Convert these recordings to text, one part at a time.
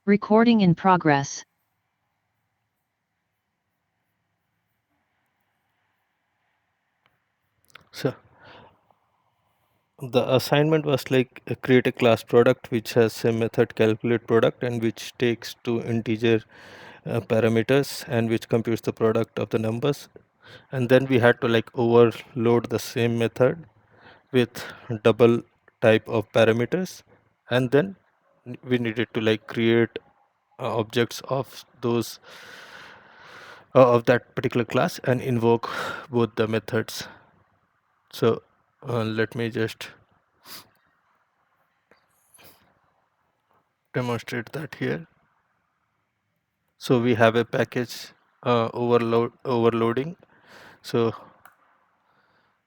Recording in progress. So the assignment was like create a class product which has a method calculate product and which takes two integer parameters and which computes the product of the numbers, and then we had to like overload the same method with double type of parameters, and then we needed to like create objects of those of that particular class and invoke both the methods. So let me just demonstrate that here. So we have a package overloading. So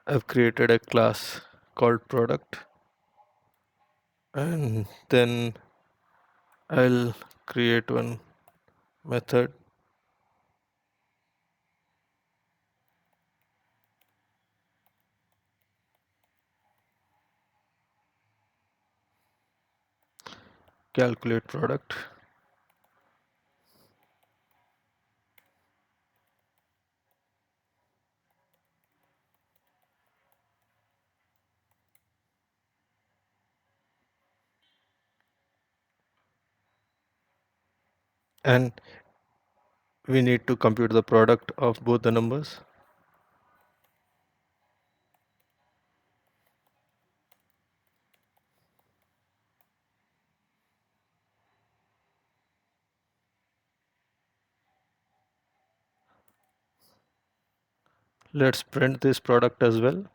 I've created a class called product, and then I'll create one method calculate product, and we need to compute the product of both the numbers. Let's print this product as well.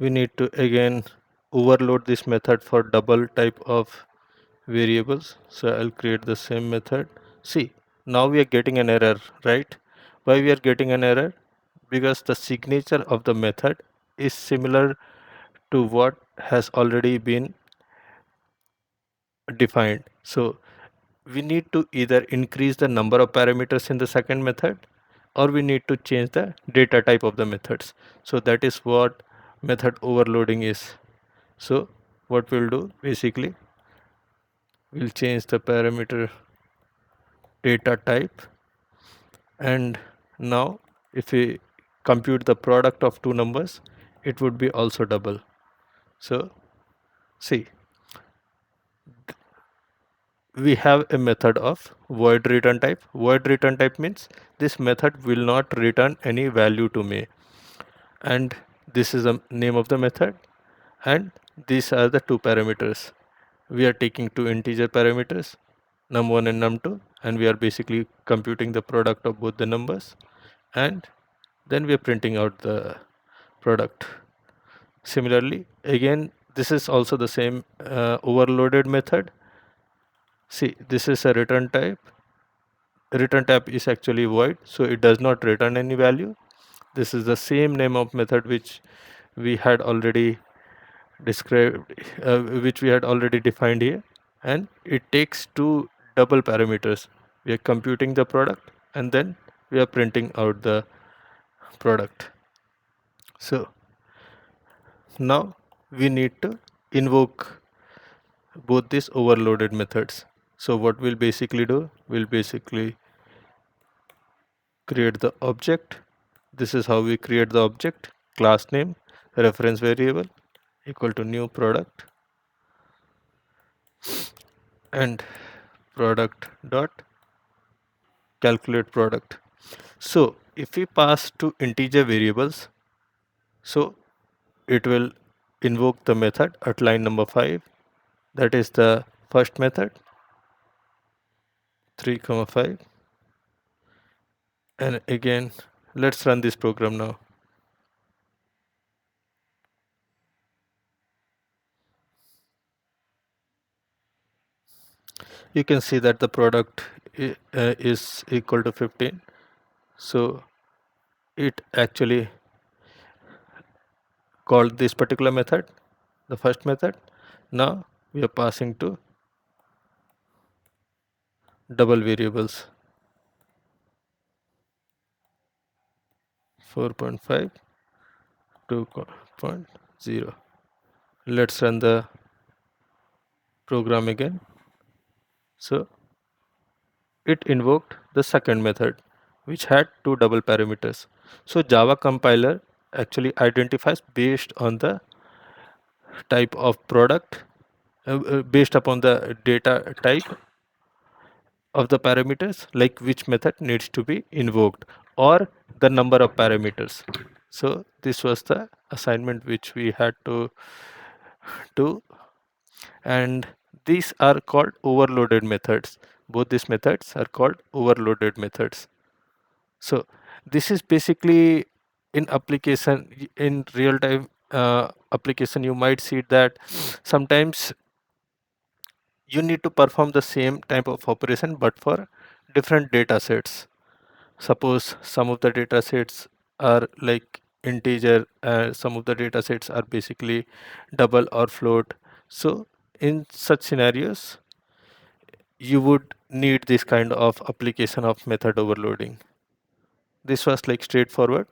We need to again overload this method for double type of variables. So I'll create the same method. See, now we are getting an error, right? Why we are getting an error? Because the signature of the method is similar to what has already been defined. So we need to either increase the number of parameters in the second method, or we need to change the data type of the methods. So that is what method overloading is. So what we'll do basically, we'll change the parameter data type, and now if we compute the product of two numbers, it would be also double. So see, we have a method of void return type. Void return type means this method will not return any value to me, and this is the name of the method, and these are the two parameters. We are taking two integer parameters, num1 and num2, and we are basically computing the product of both the numbers, and then we are printing out the product. Similarly, again, this is also the same overloaded method. See, this is a return type is actually void, so it does not return any value. This is the same name of method which we had already described, which we had already defined here, and it takes two double parameters. We are computing the product, and then we are printing out the product. So now we need to invoke both these overloaded methods. So what we'll basically do, we'll basically create the object. This is how we create the object. Class name, reference variable equal to new product, and product dot calculate product. So if we pass two integer variables, so it will invoke the method at line number 5. That is the first method, 3 comma 5. And again, let's run this program now. You can see that the product is equal to 15. So it actually called this particular method, the first method. Now we are passing to double variables, 4.5, 2.0. Let's run the program again. So it invoked the second method, which had two double parameters. So Java compiler actually identifies based on the type of product, based upon the data type of the parameters, like which method needs to be invoked or the number of parameters. So this was the assignment which we had to do, and these are called overloaded methods. Both these methods are called overloaded methods. So this is basically in application, in real time application, you might see that sometimes you need to perform the same type of operation but for different data sets. Suppose some of the data sets are like integer, some of the data sets are basically double or float. So in such scenarios, you would need this kind of application of method overloading. This was like straightforward.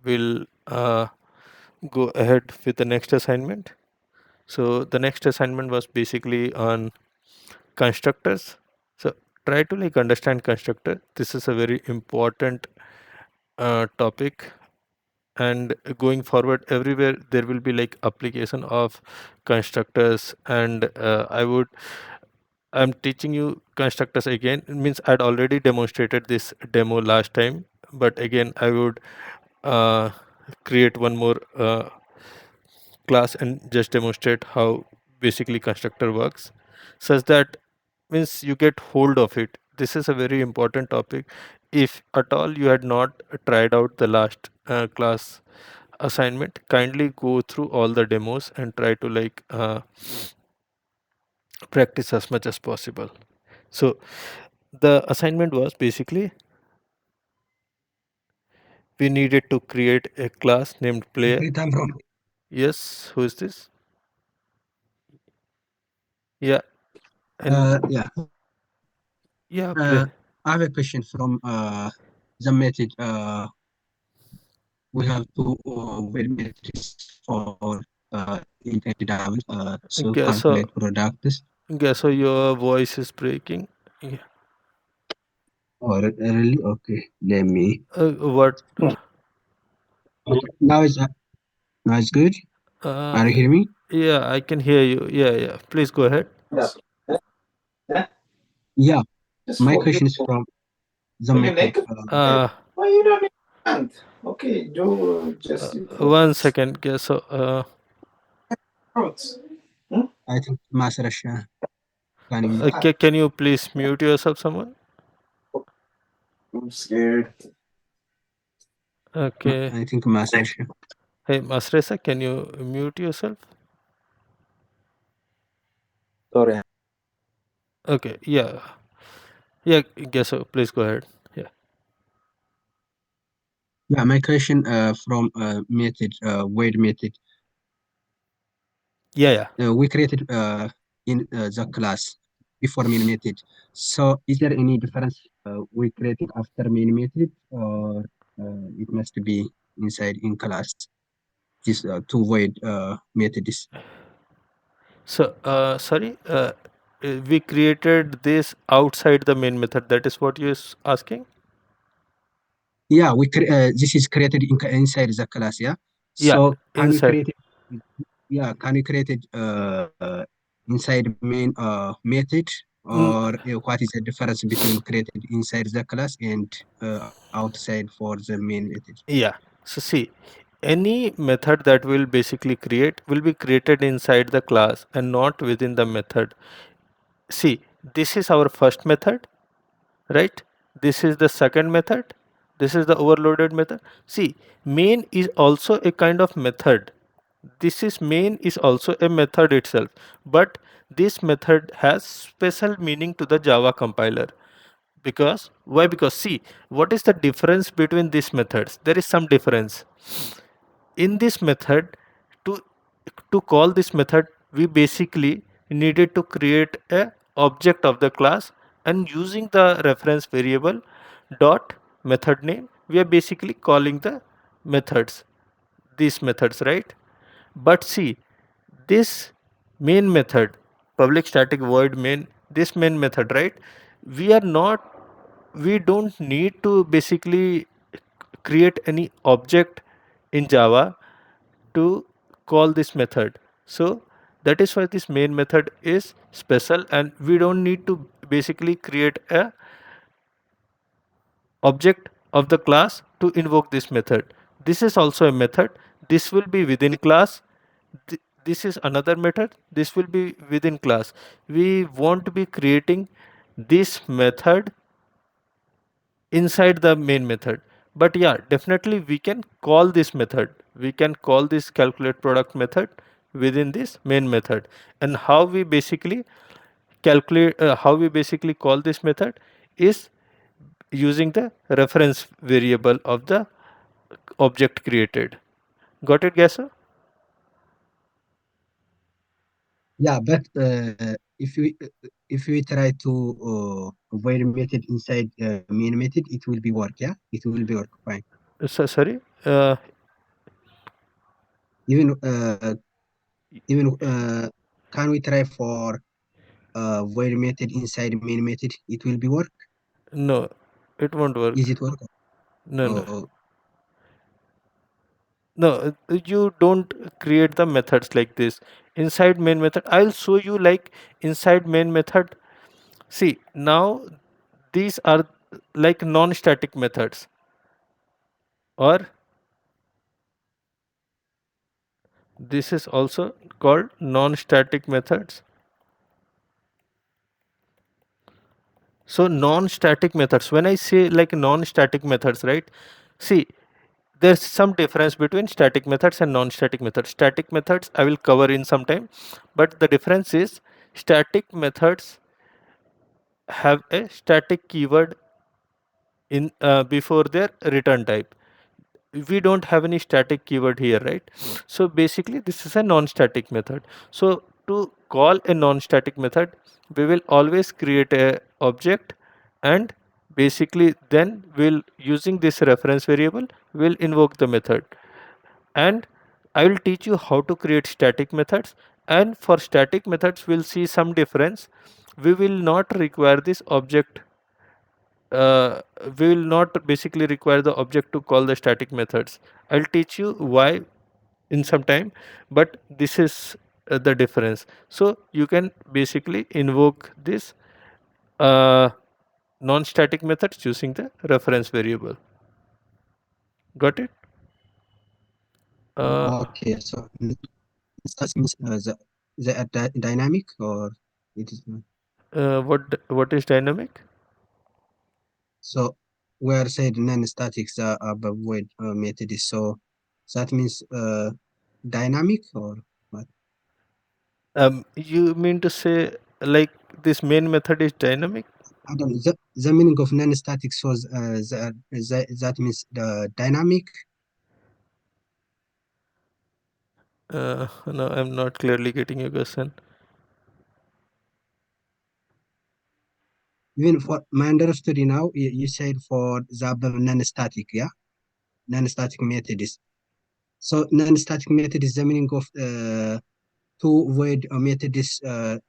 We'll go ahead with the next assignment. So the next assignment was basically on constructors. So try to like understand constructor. This is a very important topic, and going forward everywhere there will be like application of constructors, and I'm teaching you constructors again. It means I'd already demonstrated this demo last time, but again I would uh, create one more class and just demonstrate how basically constructor works, such that means you get hold of it. This is a very important topic. If at all you had not tried out the last class assignment, kindly go through all the demos and try to like practice as much as possible. So the assignment was basically we needed to create a class named player. Great, I'm wrong. Yes, who is this? Yeah, and Yeah. yeah, play. I have a question from the method. We have two web metrics for intent so Okay, so calculate products okay, so your voice is breaking. Yeah. or really okay. Let me. What? Now is now it's good. Uh, Are you hear me? yeah, I can hear you. Yeah, yeah. Please go ahead. Yeah. My question is from the method. Why you don't understand? Okay, do just one second. Okay, so I think Master Rasha. Can you? can you please mute yourself, someone? I'm scared. Okay. I think Master Rasha. Hey, Masresa, can you mute yourself? Sorry. Okay. Yeah. Yeah. Guess so. Please go ahead. Yeah. Yeah, my question from method word method. Yeah. Yeah. We created in the class before main method. So is there any difference we created after main method, or it must be inside in class? This two void methods. So, sorry. We created this outside the main method. That is what you're asking? Yeah, this is created inside the class. Yeah. Yeah. So can we Inside. create it? Yeah, can we create it inside main method, or what is the difference between created inside the class and outside for the main method? Yeah. So see, any method that will basically create will be created inside the class and not within the method. See, this is our first method, right? This is the second method. This is the overloaded method. See, main is also a kind of method. This is main is also a method itself, but this method has special meaning to the Java compiler. Because why? Because see, what is the difference between these methods? There is some difference. In this method, to to call this method, we basically needed to create a object of the class, and using the reference variable dot method name, we are basically calling the methods, these methods, right? But see, this main method, public static void main, this main method, right? We are not, we don't need to basically create any object in Java to call this method. So that is why this main method is special, and we don't need to basically create a object of the class to invoke this method. This is also a method. This will be within class. This is another method. This will be within class. We won't be creating this method inside the main method. But yeah, definitely we can call this method. We can call this calculate product method within this main method. And how we basically calculate, how we basically call this method is using the reference variable of the object created. Got it, Gasa? Yeah, but if we try to void method inside main method, it will be work. Yeah, it will be work fine. Sorry. Even even can we try for void method inside main method? It will be work. No, it won't Is work. it work? No, no. Oh, No, you don't create the methods like this. Inside main method, I'll show you like inside main method. See, now these are like non-static methods, or this is also called non-static methods. So non-static methods, when I say like non-static methods, right? See, there's some difference between static methods and non-static methods. Static methods I will cover in some time, but the difference is static methods have a static keyword in before their return type. We don't have any static keyword here, right? So basically this is a non-static method. So to call a non-static method, we will always create a object, and basically then we'll, using this reference variable, will invoke the method. And I will teach you how to create static methods, and for static methods we'll see some difference. We will not require this object, we will not basically require the object to call the static methods. I'll teach you why in some time, but this is the difference. So you can basically invoke this uh, non-static methods using the reference variable. Got it? uh, okay. So that means the dynamic or it is not. what is dynamic? So where said non-static the void method is, so that means dynamic or what? You mean to say like this main method is dynamic? I don't know. The meaning of non-static shows that means the dynamic. No, I'm not clearly getting your question. Even for my understanding now, you said for the above non-static, yeah, non-static method is. So non-static method is the meaning of to void method is the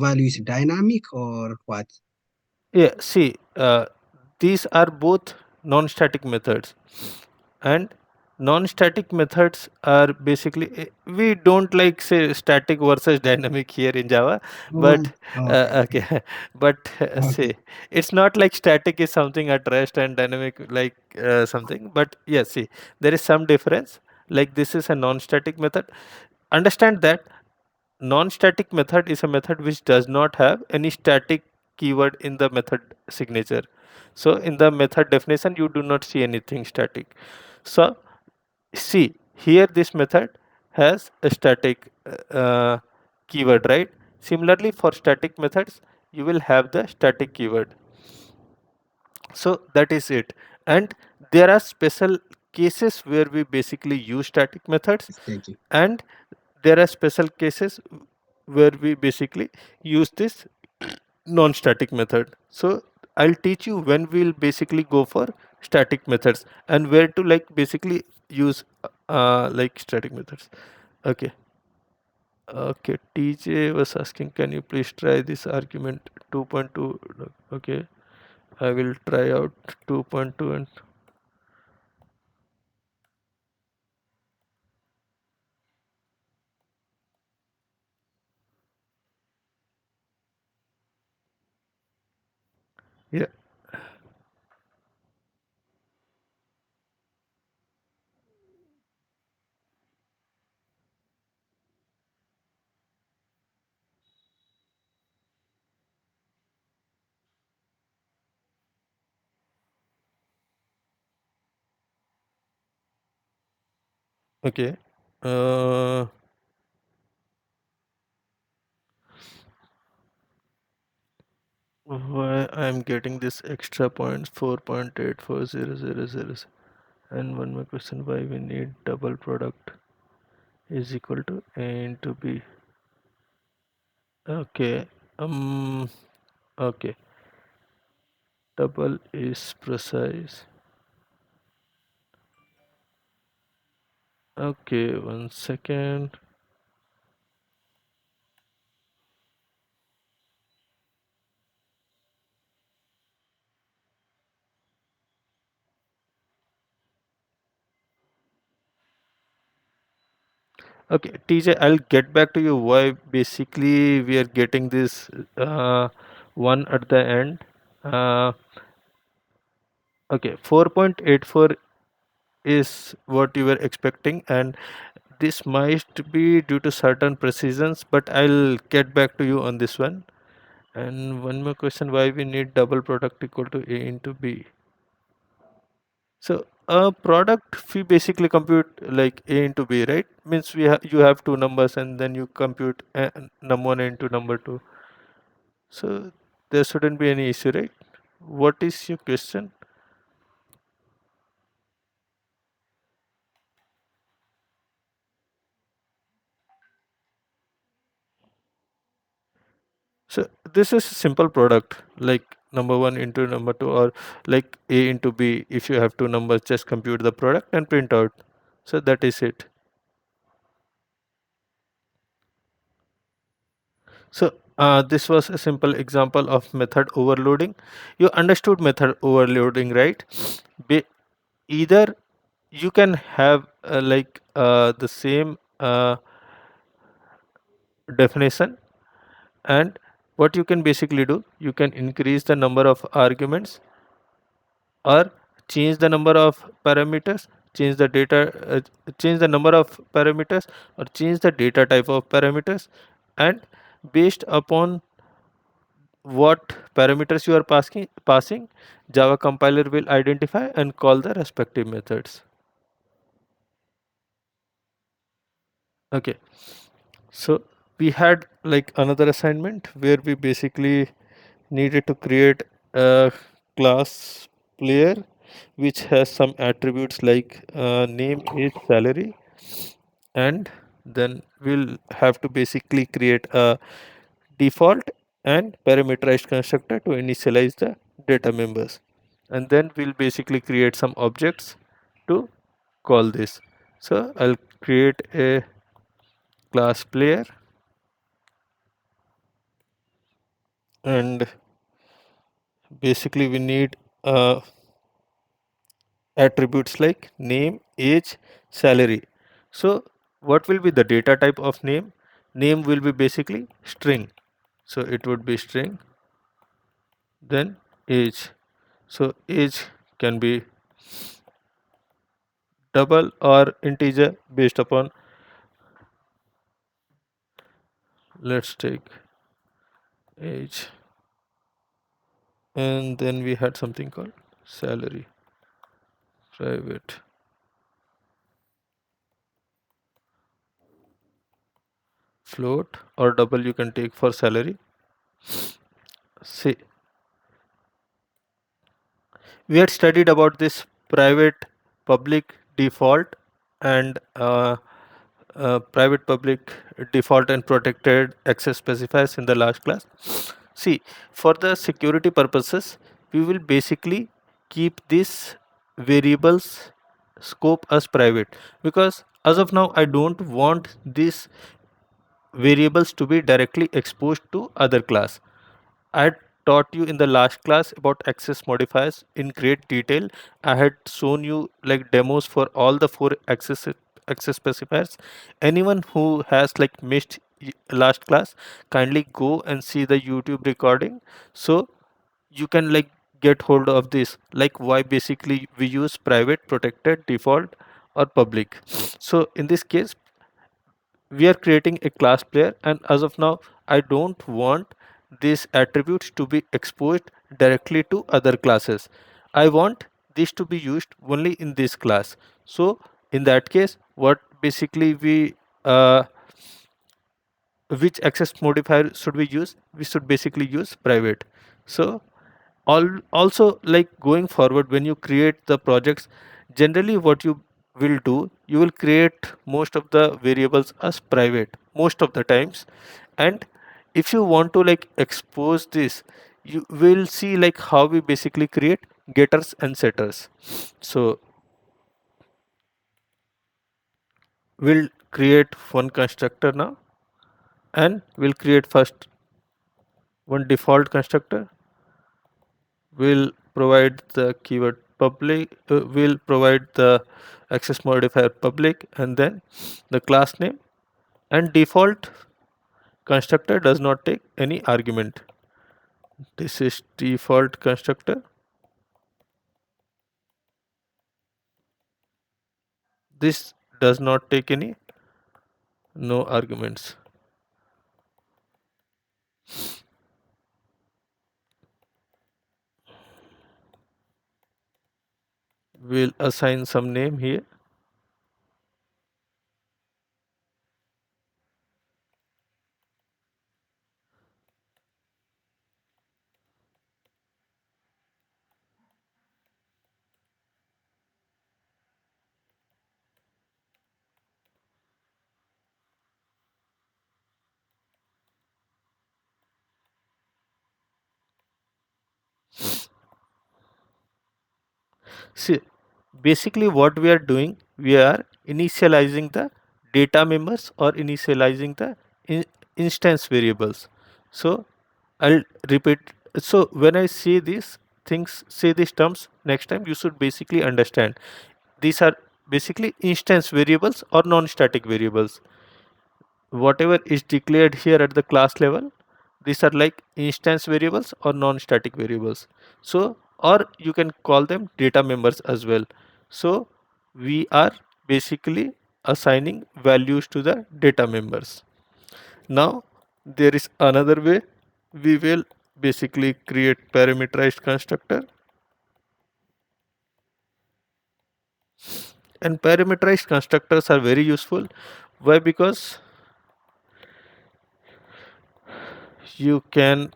value is dynamic or what? Yeah, see, these are both non-static methods, and non-static methods are basically, we don't like say static versus dynamic here in Java, Oh, but okay, okay, okay, but okay. say it's not like static is something at rest and dynamic like something. But yes, see, there is some difference. Like this is a non-static method. Understand that non-static method is a method which does not have any static keyword in the method signature. So in the method definition you do not see anything static. So see, here this method has a static keyword, right? Similarly for static methods you will have the static keyword. So that is it. And there are special cases where we basically use static methods, Thank you. and there are special cases where we basically use this non-static method. So I'll teach you when we'll basically go for static methods and where to like basically use like static methods. Okay. Okay, TJ was asking, can you please try this argument 2.2? Okay, I will try out 2.2 and yeah. Okay. Uh, why I'm getting this extra points 4.84000, and one more question, why we need double product is equal to A into B. Okay. Okay, double is precise. Okay, 1 second. Okay, TJ, I'll get back to you why basically we are getting this one at the end. Uh, okay, 4.84 is what you were expecting, and this might be due to certain precisions, but I'll get back to you on this one. And one more question, why we need double product equal to A into B? So a product we basically compute like A into B, right? Means you have two numbers and then you compute number one into number two. So there shouldn't be any issue, right? What is your question? So this is a simple product like number one into number two, or like A into B. If you have two numbers, just compute the product and print out. So that is it. So this was a simple example of method overloading. You understood method overloading, right? Either you can have the same definition, and what you can basically do, you can increase the number of arguments or change the number of parameters, change the data change the number of parameters or change the data type of parameters, and based upon what parameters you are passing, Java compiler will identify and call the respective methods. Okay, so we had like another assignment where we basically needed to create a class player which has some attributes like name, age, salary, and then we'll have to basically create a default and parameterized constructor to initialize the data members, and then we'll basically create some objects to call this. So I'll create a class player, and basically we need attributes like name, age, salary. So what will be the data type of name? Name will be basically string, so it would be string. Then age, so age can be double or integer based upon, let's take age, and then we had something called salary, private float, or double you can take for salary. See, we had studied about this private public default and private public default and protected access specifiers in the last class. See, for the security purposes we will basically keep this variables scope as private, because as of now I don't want these variables to be directly exposed to other class. I had taught you in the last class about access modifiers in great detail. I had shown you like demos for all the four access specifiers. Anyone who has like missed last class, kindly go and see the YouTube recording, so you can like get hold of this, like why basically we use private, protected, default or public. So in this case we are creating a class player, and as of now I don't want these attributes to be exposed directly to other classes. I want this to be used only in this class. So in that case, what basically we which access modifier should we use? We should basically use private. So also, like going forward, when you create the projects, generally what you will do, you will create most of the variables as private most of the times. And if you want to like expose this, you will see like how we basically create getters and setters. So we'll create one constructor now, and we'll create first one default constructor. We'll provide the keyword public, we'll provide the access modifier public, and then the class name. And default constructor does not take any argument. This is default constructor. This does not take any, no arguments. We'll assign some name here. See, basically what we are doing, we are initializing the data members or initializing the instance variables. So I'll repeat. So when I say these things, say these terms next time, you should basically understand these are basically instance variables or non-static variables. Whatever is declared here at the class level, these are like instance variables or non-static variables. So or you can call them data members as well. So we are basically assigning values to the data members. Now there is another way. We will basically create parameterized constructor, and parameterized constructors are very useful. Why? Because you can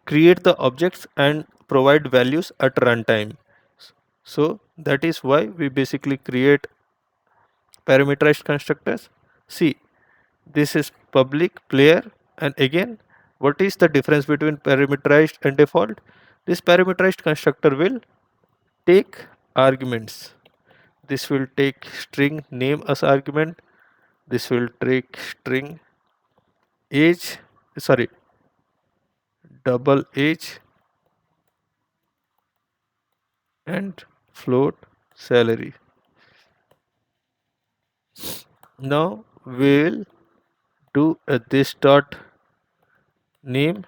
create the objects and provide values at runtime. So that is why we basically create parameterized constructors. See, this is public player, and again, what is the difference between parameterized and default? This parameterized constructor will take arguments. This will take string name as argument. This will take string age, sorry, double age, and float salary. Now we'll do a this dot name,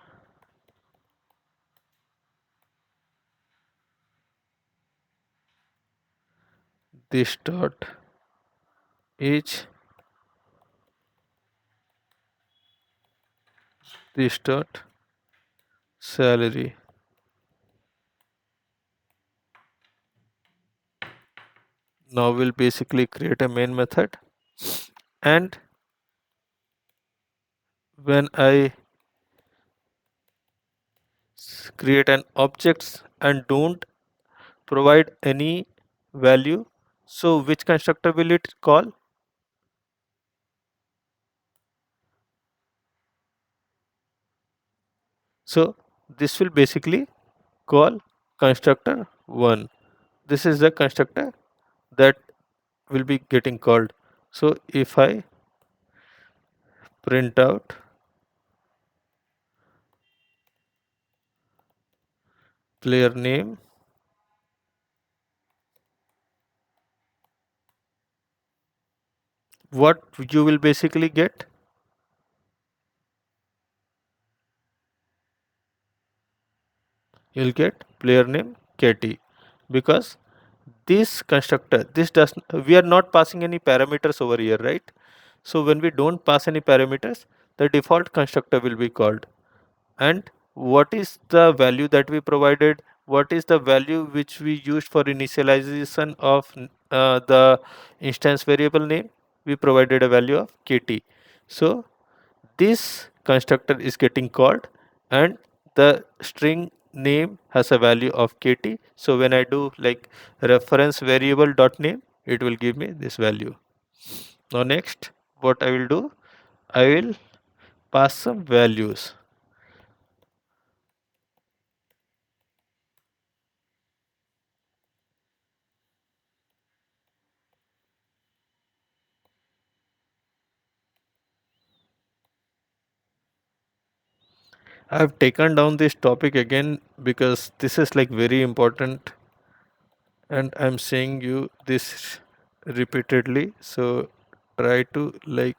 this dot age, this dot salary. Now we'll basically create a main method, and when I create an objects and don't provide any value, so which constructor will it call? So this will basically call constructor 1. this is the constructor that will be getting called. So if I print out player name, what you will basically get? You'll get player name KT, because this constructor, this does, we are not passing any parameters over here, right? So when we don't pass any parameters, the default constructor will be called. And what is the value that we provided? What is the value which we used for initialization of the instance variable name? We provided a value of KT. So this constructor is getting called and the string name has a value of KT. So when I do like reference variable dot name, it will give me this value. Now next, what I will do, I will pass some values. I've taken down this topic again because this is like very important and I'm saying you this repeatedly. So try to like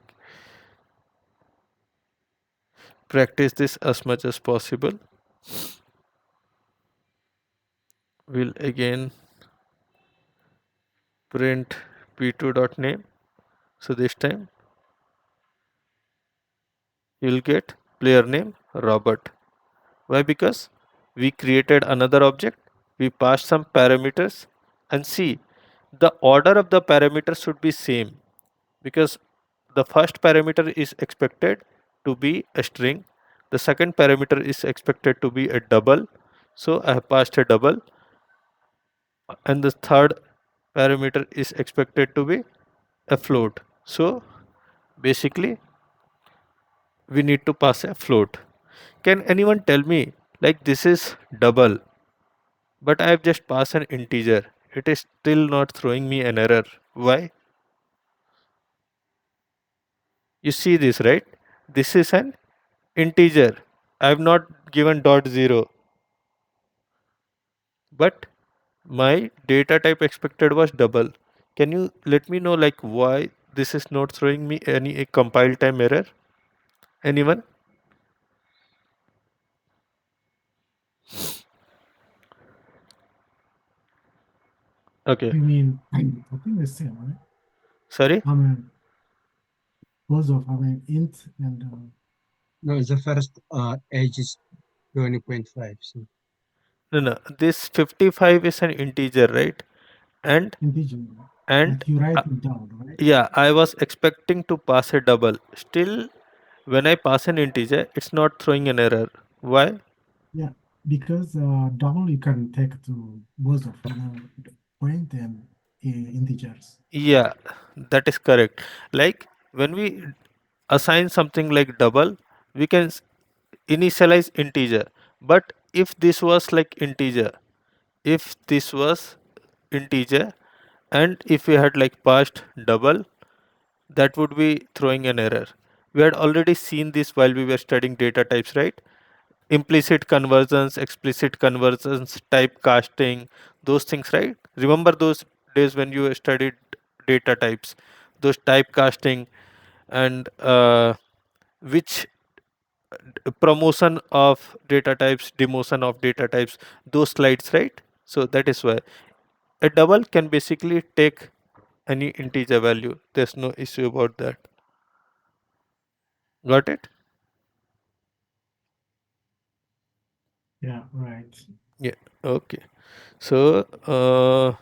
practice this as much as possible. We'll again print p2.name. So this time you'll get player name Robert. Why? Because we created another object, we passed some parameters, and see, the order of the parameters should be same, because the first parameter is expected to be a string, the second parameter is expected to be a double, so I have passed a double, and the third parameter is expected to be a float. So basically we need to pass a float. Can anyone tell me, like, this is double, but I have just passed an integer, it is still not throwing me an error? Why? You see this, right? This is an integer, I have not given dot zero, but my data type expected was double. Can you let me know like why this is not throwing me any a compile time error? Anyone? Okay, I mean, I think the same, right? sorry. I mean, both of, I mean, int and No, the first age is 20.5. So No, no, this 55 is an integer, right? And integer. and But you write it down, right? yeah, I was expecting to pass a double. Still, when I pass an integer, it's not throwing an error. Why? Yeah, because double you can take to both of, I mean, point and integers. Yeah, that is correct. Like when we assign something like double, we can initialize integer. But if this was like integer, if this was integer, and if we had like passed double, that would be throwing an error. We had already seen this while we were studying data types, right? Implicit conversions, explicit conversions, typecasting, those things, right? Remember those days when you studied data types, those typecasting and which promotion of data types, demotion of data types, those slides, right? So that is why a double can basically take any integer value. There's no issue about that. Got it? Yeah, right. Yeah. Okay. So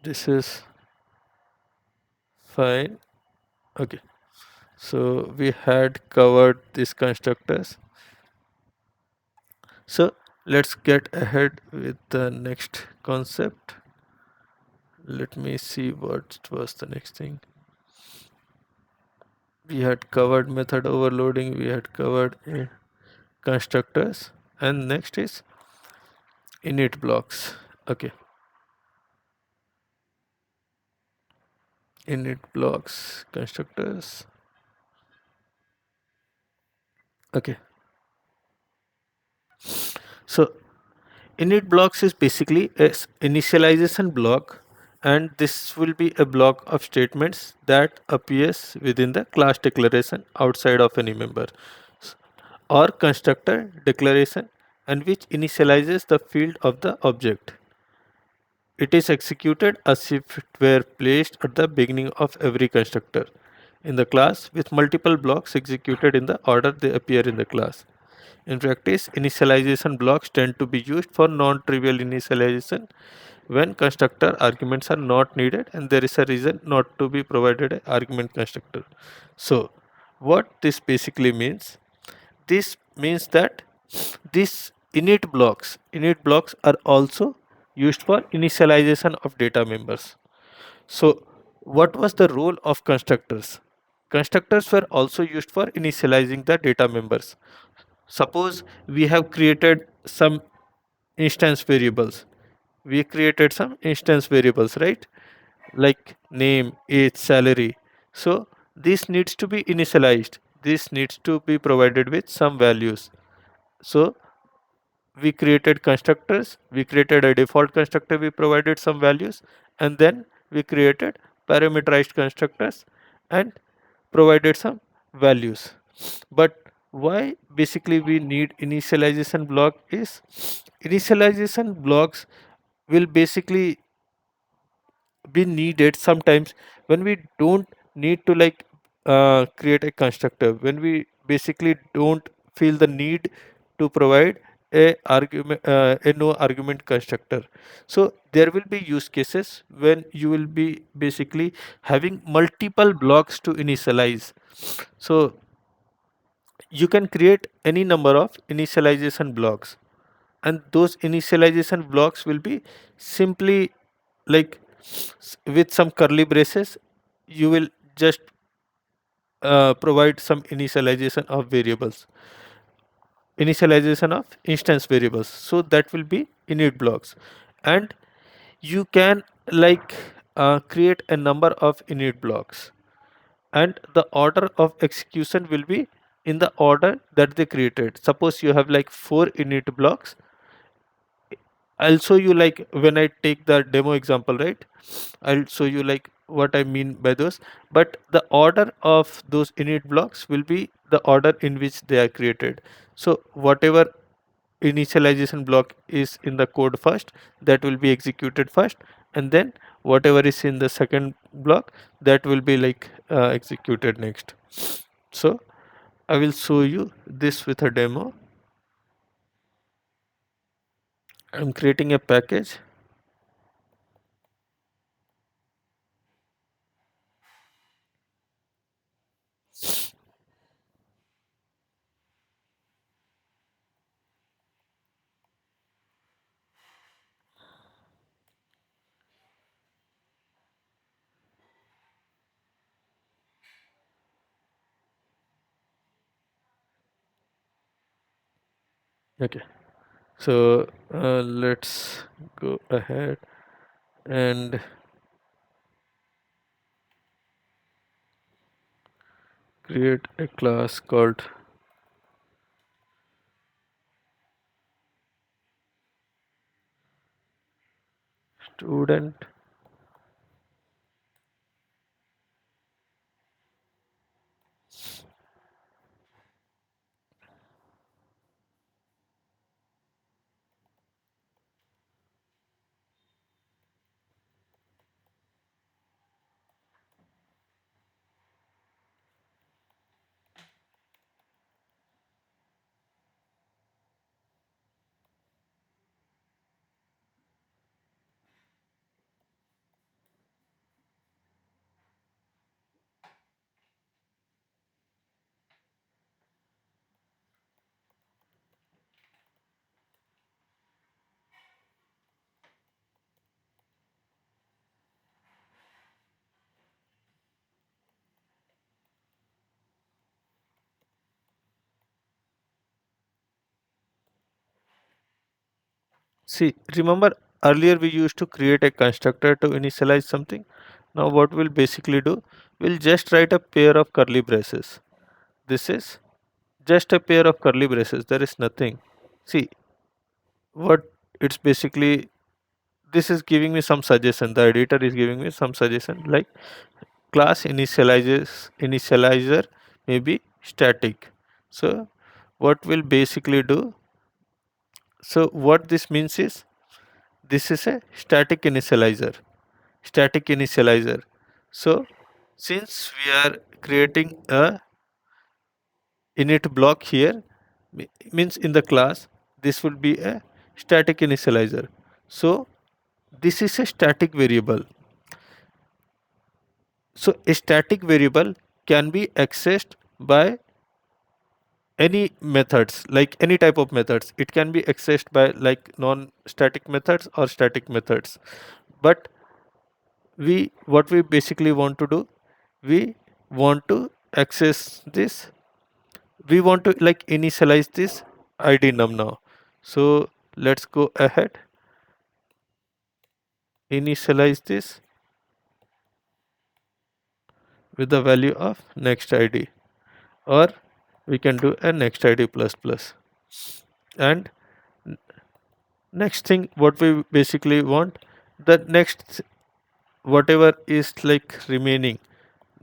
this is fine. Okay. So we had covered these constructors. So let's get ahead with the next concept. Let me see what was the next thing. We had covered method overloading, we had covered constructors, and next is init blocks. Okay. init blocks constructors. Okay, so init blocks is basically a initialization block, and this will be a block of statements that appears within the class declaration outside of any member or constructor declaration, and which initializes the field of the object. It is executed as if it were placed at the beginning of every constructor in the class, with multiple blocks executed in the order they appear in the class. In practice, initialization blocks tend to be used for non-trivial initialization when constructor arguments are not needed and there is a reason not to be provided an argument constructor. So, what this basically means? This means that these init blocks are also used for initialization of data members. So, what was the role of constructors? Constructors were also used for initializing the data members. Suppose we have created some instance variables. We created some instance variables, right? Like name, age, salary. So this needs to be initialized. This needs to be provided with some values. So we created constructors, we created a default constructor, we provided some values, and then we created parameterized constructors and provided some values. But why basically we need initialization block is initialization blocks will basically be needed sometimes when we don't need to create a constructor, when we basically don't feel the need to provide a no argument constructor. So there will be use cases when you will be basically having multiple blocks to initialize. So you can create any number of initialization blocks, and those initialization blocks will be simply like with some curly braces. You will just provide some initialization of instance variables, so that will be init blocks. And you can create a number of init blocks, and the order of execution will be in the order that they created. Suppose you have like 4 init blocks. I'll show you, like when I take the demo example, right? I'll show you like what I mean by those. But the order of those init blocks will be the order in which they are created. So whatever initialization block is in the code first, that will be executed first, and then whatever is in the second block, that will be executed next. So I will show you this with a demo. I'm creating a package. Okay, so let's go ahead and create a class called student. See, remember earlier we used to create a constructor to initialize something. Now what we'll basically do, we'll just write a pair of curly braces. This is just a pair of curly braces, there is nothing. See what it's basically, this is giving me some suggestion, the editor is giving me some suggestion, like class initializer may be static. So what we'll basically do, so what this means is, this is a static initializer. So since we are creating a init block here, means in the class, this will be a static initializer. So this is a static variable. So a static variable can be accessed by any methods, like any type of methods. It can be accessed by like non-static methods or static methods. But what we basically want to do, we want to access this, we want to like initialize this id num now. So let's go ahead, initialize this with the value of next id, or we can do a next id plus plus. And next thing what we basically want, the next whatever is like remaining,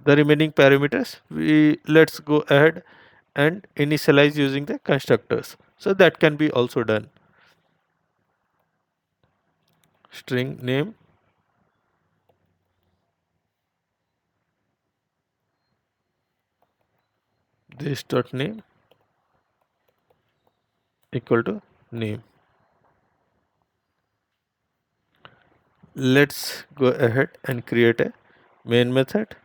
the remaining parameters, we let's go ahead and initialize using the constructors. So that can be also done. String name this dot name equal to name. Let's go ahead and create a main method.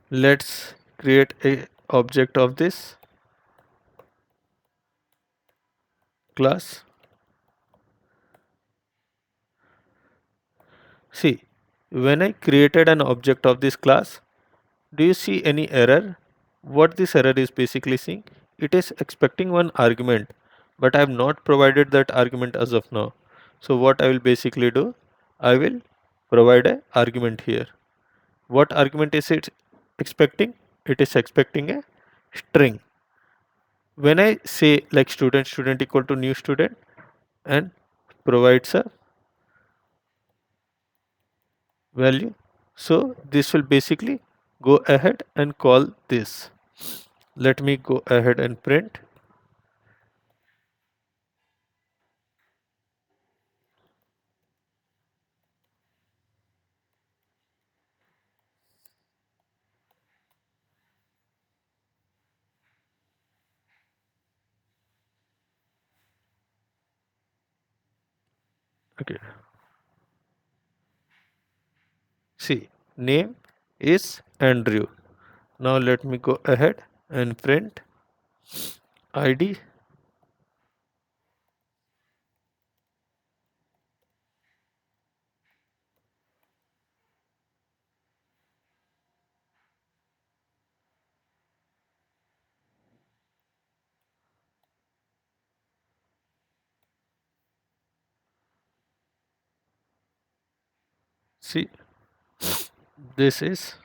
Let's create a object of this class. See, when I created an object of this class, do you see any error? What this error is basically saying, it is expecting one argument, but I have not provided that argument as of now. So what I will basically do, I will provide an argument here. What argument is it expecting? It is expecting a string. When I say like student equal to new student and provides a value, so this will basically go ahead and call this. Let me go ahead and print. Okay, see, name is Andrew. Now let me go ahead and print id. See, this is,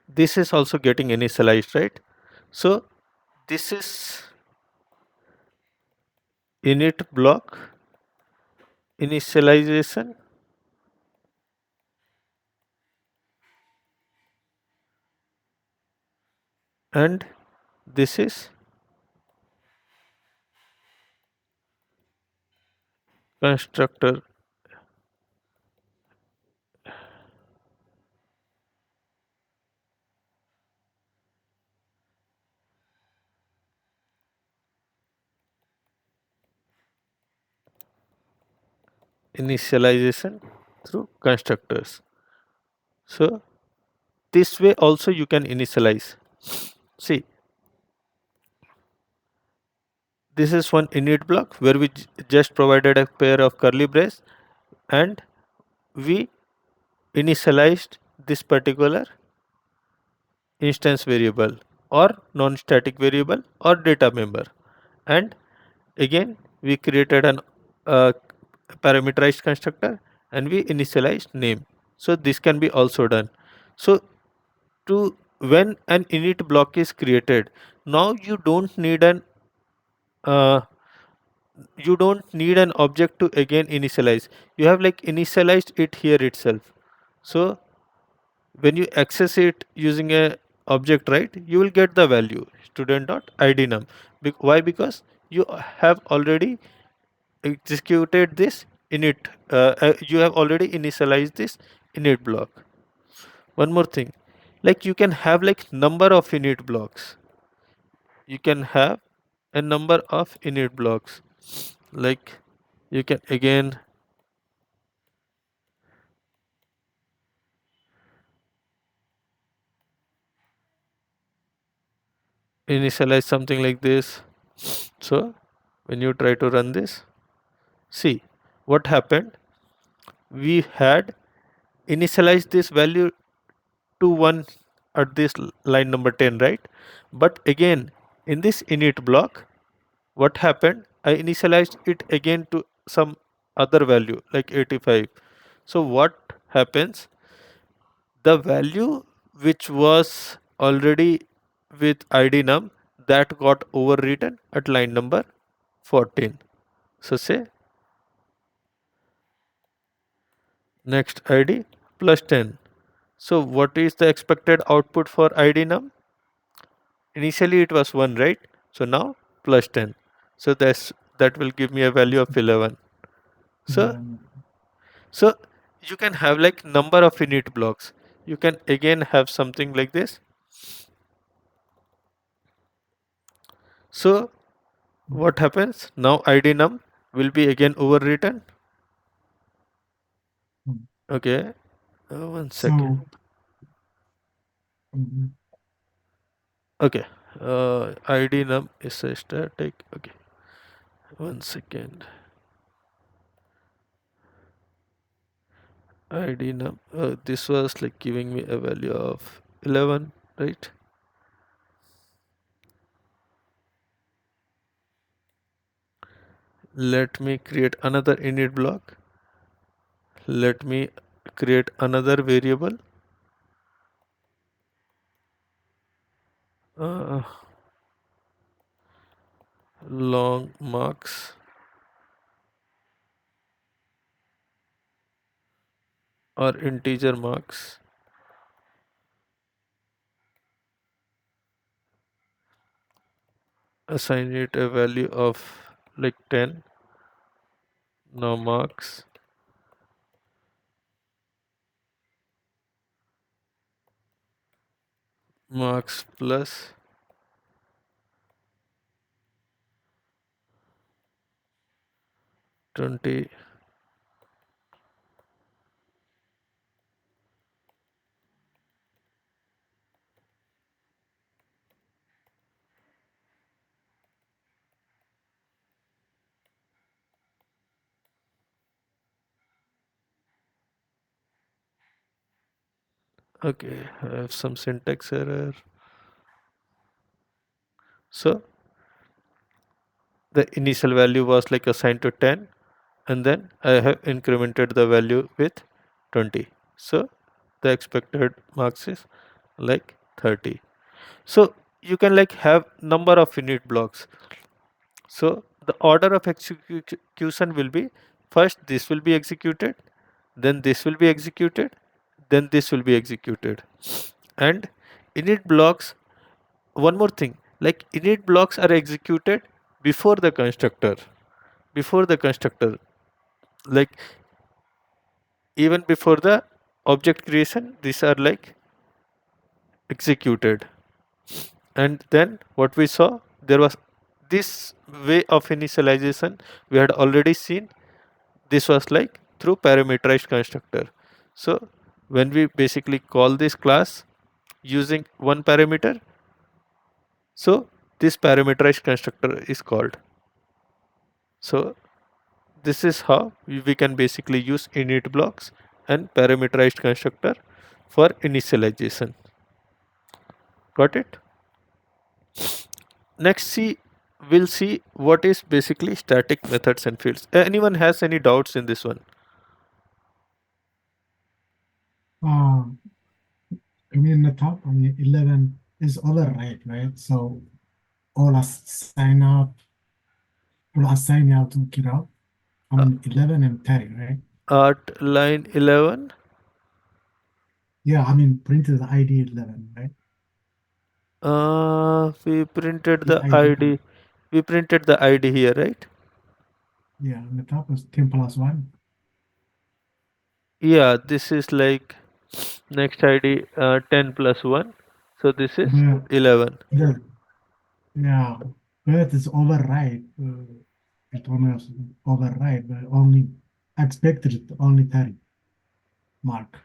this is also getting initialized, right? So this is init block initialization, and this is constructor initialization through constructors. So this way also you can initialize. See, this is one init block where we just provided a pair of curly brace and we initialized this particular instance variable or non-static variable or data member, and again we created an parameterized constructor and we initialized name. So this can be also done. So to when an init block is created, now uh, you don't need an object to again initialize. You have like initialized it here itself. So when you access it using a object, right, you will get the value student dot id num. Why? Because you have already executed this init, you have already initialized this init block. One more thing, like you can have like number of init blocks. You can have a number of init blocks, like you can again initialize something like this. So when you try to run this, see what happened. We had initialized this value to 1 at this line number 10, right? But again in this init block, what happened, I initialized it again to some other value like 85. So what happens, the value which was already with id num, that got overwritten at line number 14. So say next id plus 10. So what is the expected output for id num? Initially it was 1, right? So now plus 10. So that will give me a value of 11. So Yeah, so you can have like number of init blocks. You can again have something like this. So what happens now, id num will be again overwritten. mm. Okay, one second. So, mhm, Okay, id num is a static. Okay, one second. id num, this was like giving me a value of 11, right? Let me create another init block. Let me create another variable. Uh, long marks or integer marks. Assign it a value of like 10. Now marks plus 20. Okay, I have some syntax error. So the initial value was like assigned to 10, and then I have incremented the value with 20. So the expected marks is like 30. So you can like have number of init blocks. So the order of execution will be, first this will be executed, then this will be executed, then this will be executed. And init blocks, one more thing, like init blocks are executed before the constructor. Before the constructor, like even before the object creation, these are like executed. And then what we saw, there was this way of initialization we had already seen. This was like through parameterized constructor. So when we basically call this class using one parameter, so this parameterized constructor is called. So this is how we can basically use init blocks and parameterized constructor for initialization. Got it? Next, we'll see what is basically static methods and fields. Anyone has any doubts in this one? In the top, 11 is override, right? So all assign out to Kira. 11 and 30, right? At line 11, Yeah, printed the ID 11, right? we printed This the ID. ID. We printed the ID here, right? Yeah, on the top is 10 plus 1. Yeah, this is like next ID 10 plus 1. So this is But 11. yeah, but it's override. It almost override, but only expected only 30 mark.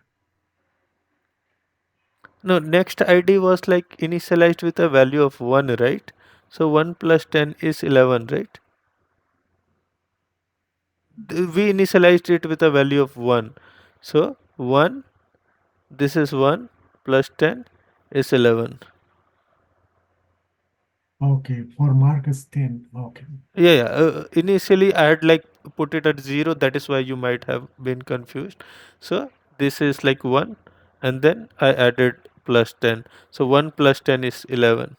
No, next ID was like initialized with a value of 1, right? So 1 plus 10 is 11, right? We initialized it with a value of 1. So 1, this is 1 plus 10 is 11. Okay, for mark is 10. Okay. Yeah. Initially I had like put it at 0, that is why you might have been confused. So this is like 1 and then I added plus 10. So 1 plus 10 is 11.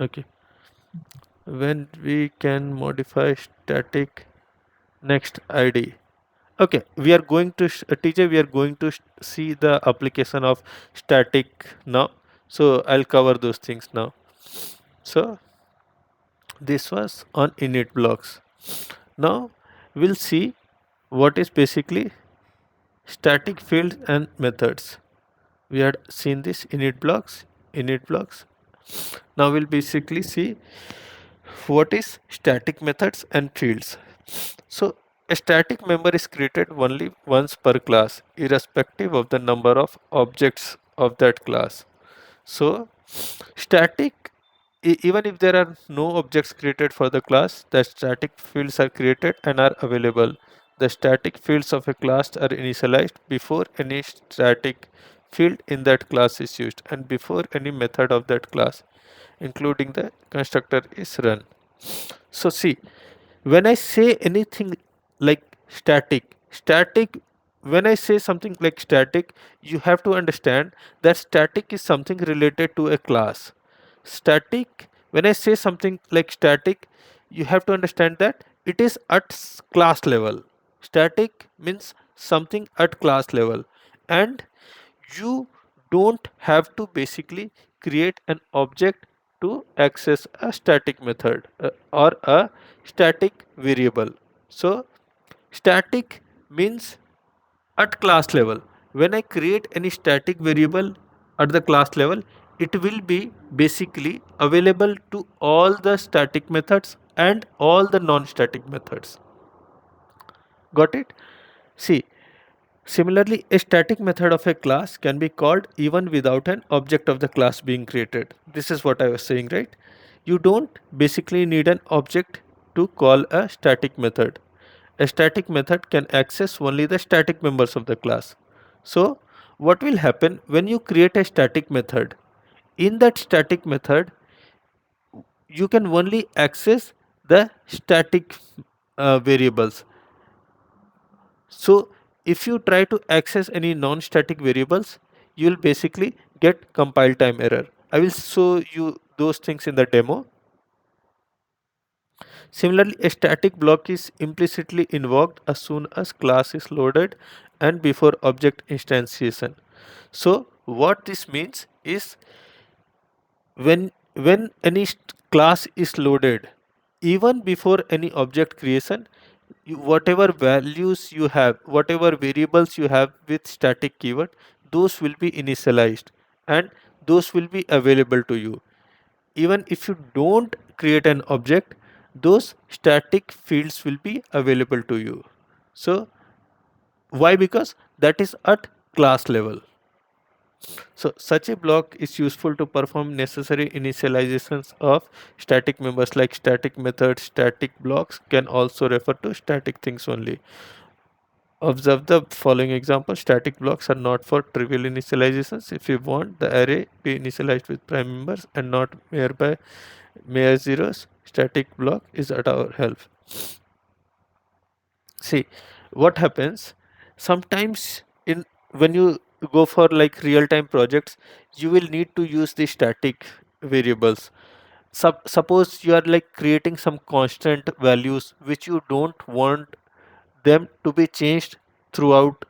Okay. When we can modify static next ID. Okay, we are going to teacher, we are going to see the application of static now. So I'll cover those things now. So this was on init blocks. Now we'll see what is basically static fields and methods. We had seen this init blocks. Now we'll basically see what is static methods and fields. So a static member is created only once per class, irrespective of the number of objects of that class. So static, even if there are no objects created for the class, the static fields are created and are available. The static fields of a class are initialized before any static field in that class is used and before any method of that class, including the constructor, is run. So see, when I say anything like static, when I say something like static, you have to understand that static is something related to a class. Static, when I say something like static, you have to understand that it is at class level. Static means something at class level, and you don't have to basically create an object to access a static method or a static variable. So static means at class level. When I create any static variable at the class level, it will be basically available to all the static methods and all the non-static methods. Got it? See, similarly, a static method of a class can be called even without an object of the class being created. This is what I was saying, right? You don't basically need an object to call a static method. A static method can access only the static members of the class. So, what will happen when you create a static method? In that static method, you can only access the static variables. So if you try to access any non-static variables, you will basically get compile time error. I will show you those things in the demo. Similarly, a static block is implicitly invoked as soon as class is loaded and before object instantiation. So what this means is when any class is loaded, even before any object creation, whatever values you have, whatever variables you have with static keyword, those will be initialized and those will be available to you. Even if you don't create an object, those static fields will be available to you. So why? Because that is at class level. So such a block is useful to perform necessary initializations of static members like static methods. Static blocks can also refer to static things only. Observe the following example. Static blocks are not for trivial initializations. If we want the array be initialized with prime numbers and not mere zeros, static block is at our help. See what happens sometimes in when you go for like real-time projects, you will need to use the static variables. Suppose you are like creating some constant values which you don't want them to be changed throughout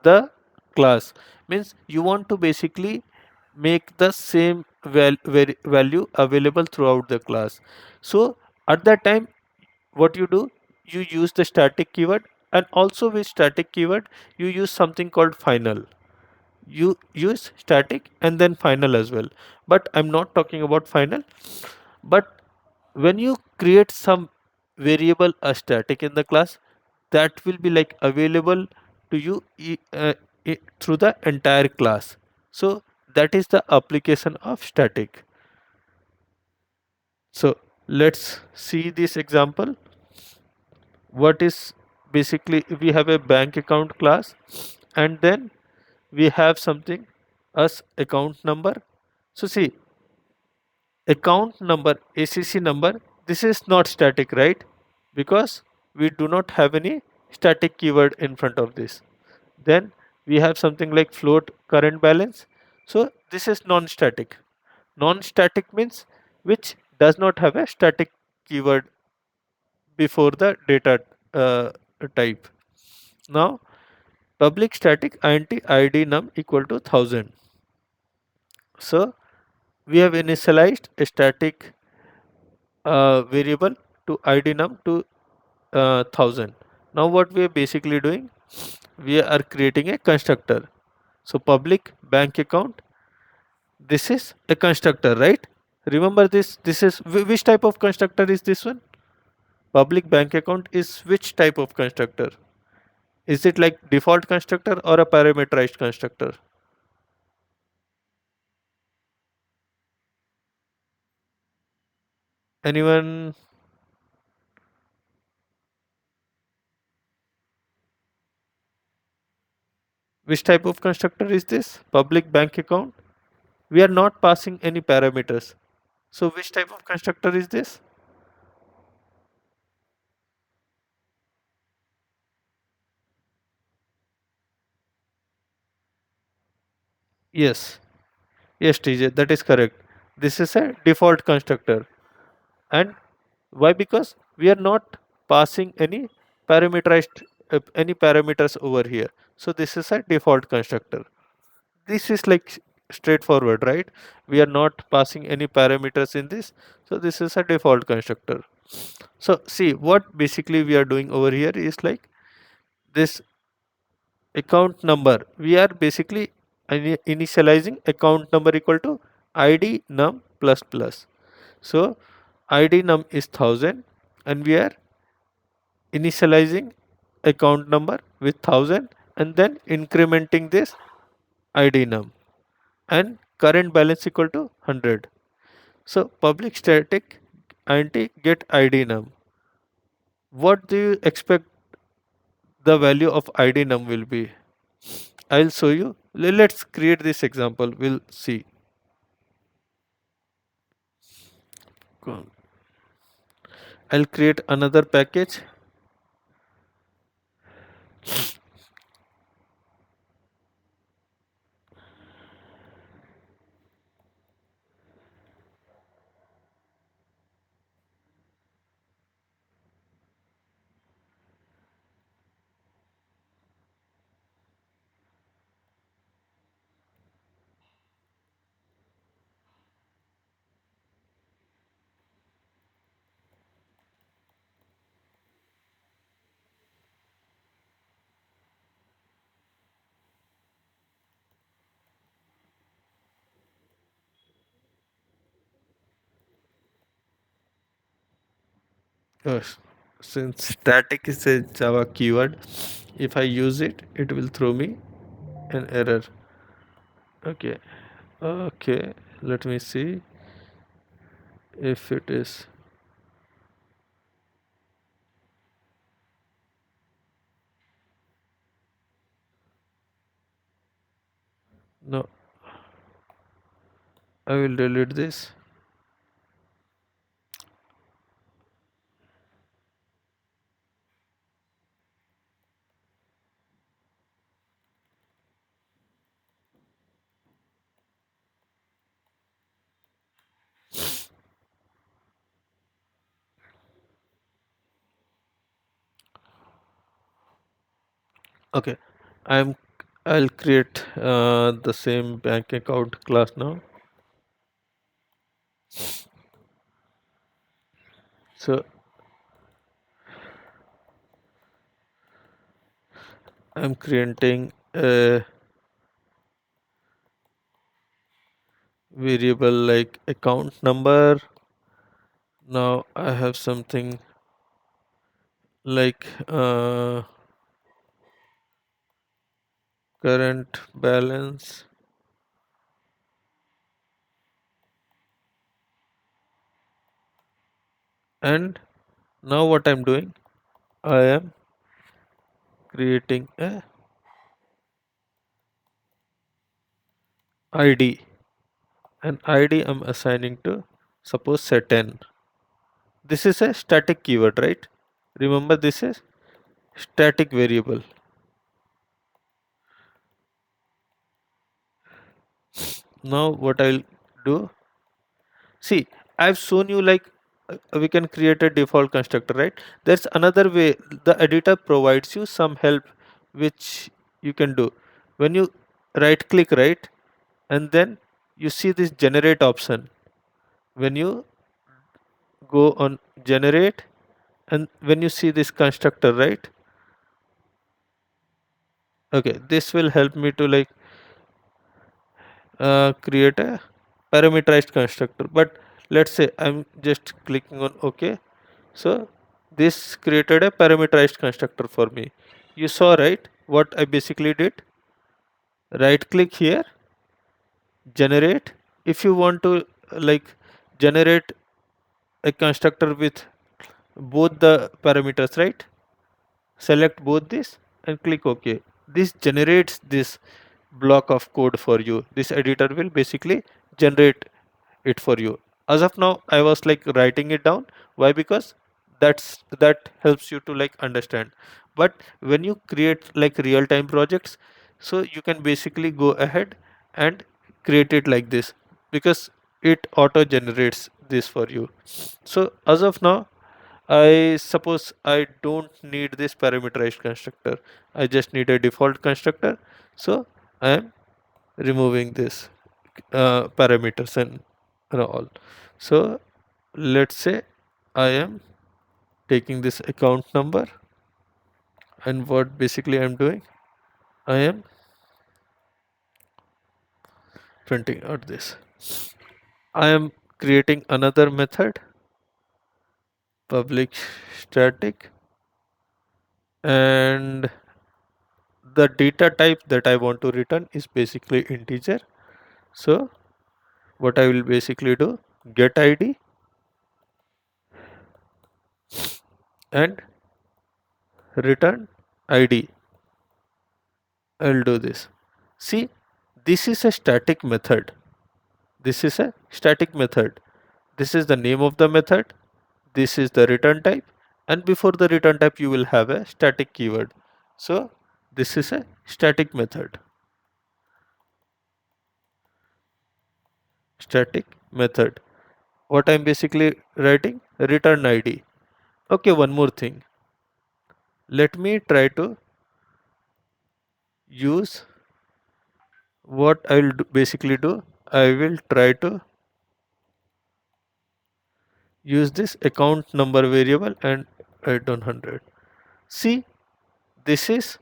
the class. Means you want to basically make the same value available throughout the class. So at that time what you do, you use the static keyword, and also with static keyword you use something called final. You use static and then final as well, but I'm not talking about final. But when you create some variable a static in the class, that will be like available to you through the entire class. So that is the application of static. So let's see this example. What is basically, we have a bank account class, and then we have something as account number. So see, account number, ACC number, this is not static, right? Because we do not have any static keyword in front of this. Then we have something like float current balance. So this is non-static. Non-static means which does not have a static keyword before the data type. Now public static int id num equal to 1000. So we have initialized a static variable to id num to 1000. Now what we are basically doing, we are creating a constructor. So public bank account, this is a constructor, right? Remember this is which type of constructor is this one? Public bank account is which type of constructor? Is it like default constructor or a parameterized constructor? Anyone? Which type of constructor is this? Public bank account. We are not passing any parameters. So which type of constructor is this? Yes. Yes, TJ, that is correct. This is a default constructor. And why? Because we are not passing any parameters over here. So this is a default constructor. This is like straightforward, right? We are not passing any parameters in this. So this is a default constructor. So see what basically we are doing over here is like this account number. We are basically initializing account number equal to id num plus plus. So id num is 1000 and we are initializing account number with 1000 and then incrementing this id num and current balance equal to 100. So public static int get id num. What do you expect the value of id num will be? I'll show you. Let's create this example. We'll see. I'll create another package. Yes. Since static is a Java keyword, if I use it, it will throw me an error. Okay. Okay. Let me see if it is. I will delete this. Okay, I'm I'll create the same bank account class now. So I'm creating a variable like account number. Now I have something like current balance, and now what I'm doing, I am creating a ID. An ID I'm assigning to, suppose set 10. This is a static keyword, right? Remember, this is static variable. Now what I'll do, see, I've shown you like we can create a default constructor, right? There's another way. The editor provides you some help which you can do. When you right click, right, and then you see this generate option. When you go on generate, and when you see this constructor, right, okay, this will help me to like create a parameterized constructor. But let's say I'm just clicking on OK. So this created a parameterized constructor for me. You saw, right, what I basically did? Right click here, generate. If you want to like generate a constructor with both the parameters, right, select both this and click OK. This generates this block of code for you. This editor will basically generate it for you. As of now I was like writing it down. Why? Because that helps you to like understand. But when you create like real-time projects, so you can basically go ahead and create it like this, because it auto generates this for you. So as of now, I suppose I don't need this parameterized constructor. I just need a default constructor. So I am removing this parameters and all. So let's say I am taking this account number, and what basically I'm doing, I am printing out this. I am creating another method, public static, and the data type that I want to return is basically integer. So what I will basically do, get ID and return ID. I'll do this. See, this is a static method. This is a static method. This is the name of the method. This is the return type. And before the return type, you will have a static keyword. So this is a static method. Static method. What I'm basically writing, return ID. Okay, one more thing. Let me try to use what I'll basically do. I will try to use this account number variable and write down 100. See, this is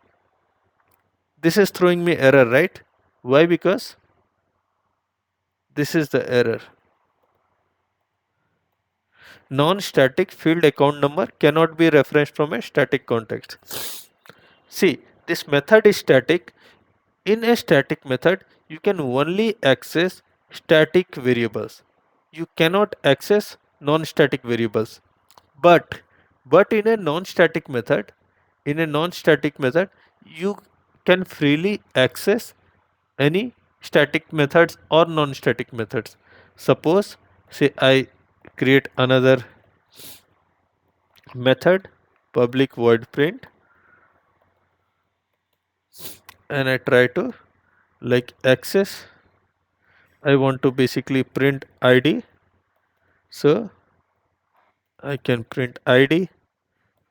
throwing me error, right? Why? Because this is the error. Non-static field account number cannot be referenced from a static context. See, this method is static. In a static method, you can only access static variables. You cannot access non-static variables. But in a non-static method, you can freely access any static methods or non-static methods. Suppose, say I create another method, public void print, and I try to like access. I want to basically print ID, so I can print ID.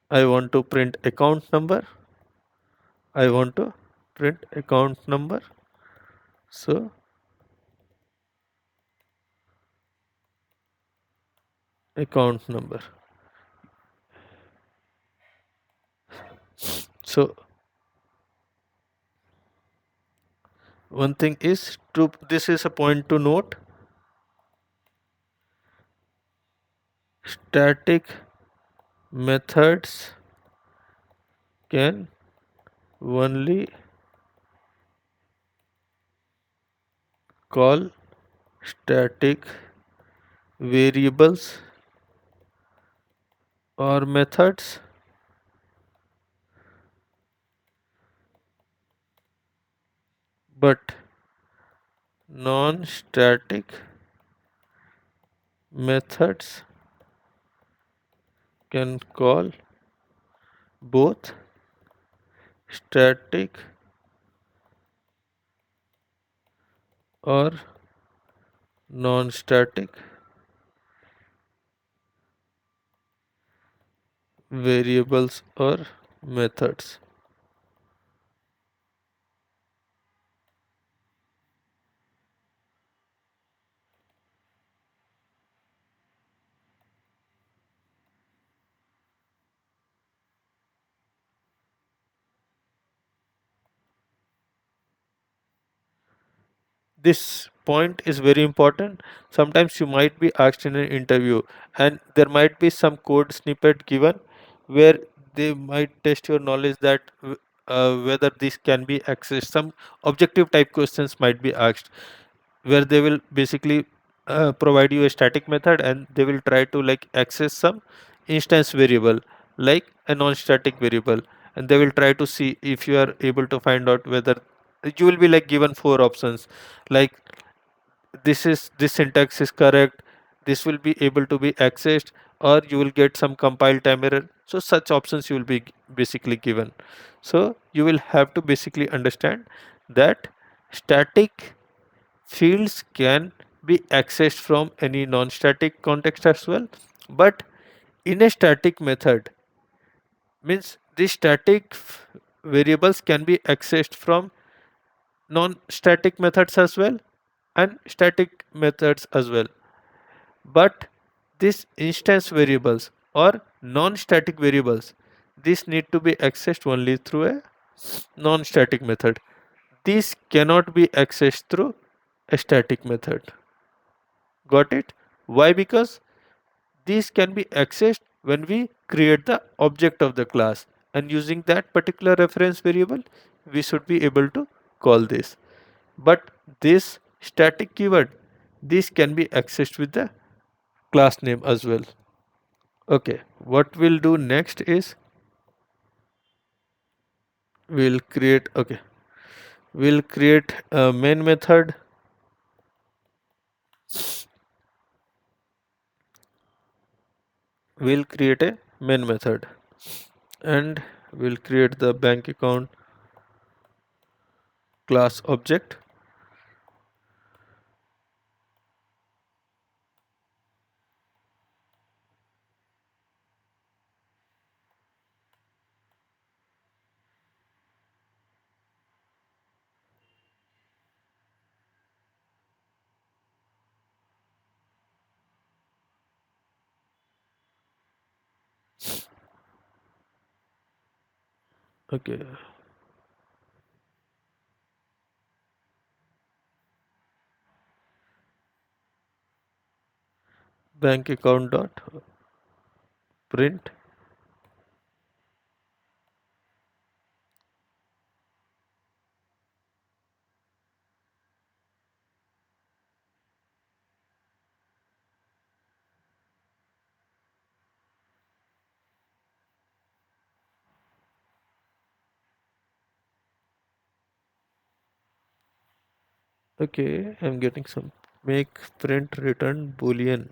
I want to print account number. I want to print account number, so account number. So one thing is to, this is a point to note, static methods can only call static variables or methods, but non-static methods can call both static or non-static variables or methods. This point is very important. Sometimes you might be asked in an interview, and there might be some code snippet given where they might test your knowledge that whether this can be accessed. Some objective type questions might be asked where they will basically provide you a static method, and they will try to like access some instance variable like a non-static variable, and they will try to see if you are able to find out whether you will be like given four options like this syntax is correct, this will be able to be accessed, or you will get some compile time error. So such options you will be basically given. So you will have to basically understand that static fields can be accessed from any non-static context as well, but in a static method means the static variables can be accessed from non-static methods as well and static methods as well, but these instance variables or non-static variables, these need to be accessed only through a non-static method. These cannot be accessed through a static method. Got it? Why? Because these can be accessed when we create the object of the class, and using that particular reference variable we should be able to call this. But this static keyword, this can be accessed with the class name as well. Okay, what we'll do next is we'll create, okay, we'll create a main method. We'll create a main method and we'll create the bank account class object. Okay, bank account dot print. Okay, I'm getting some make print return boolean.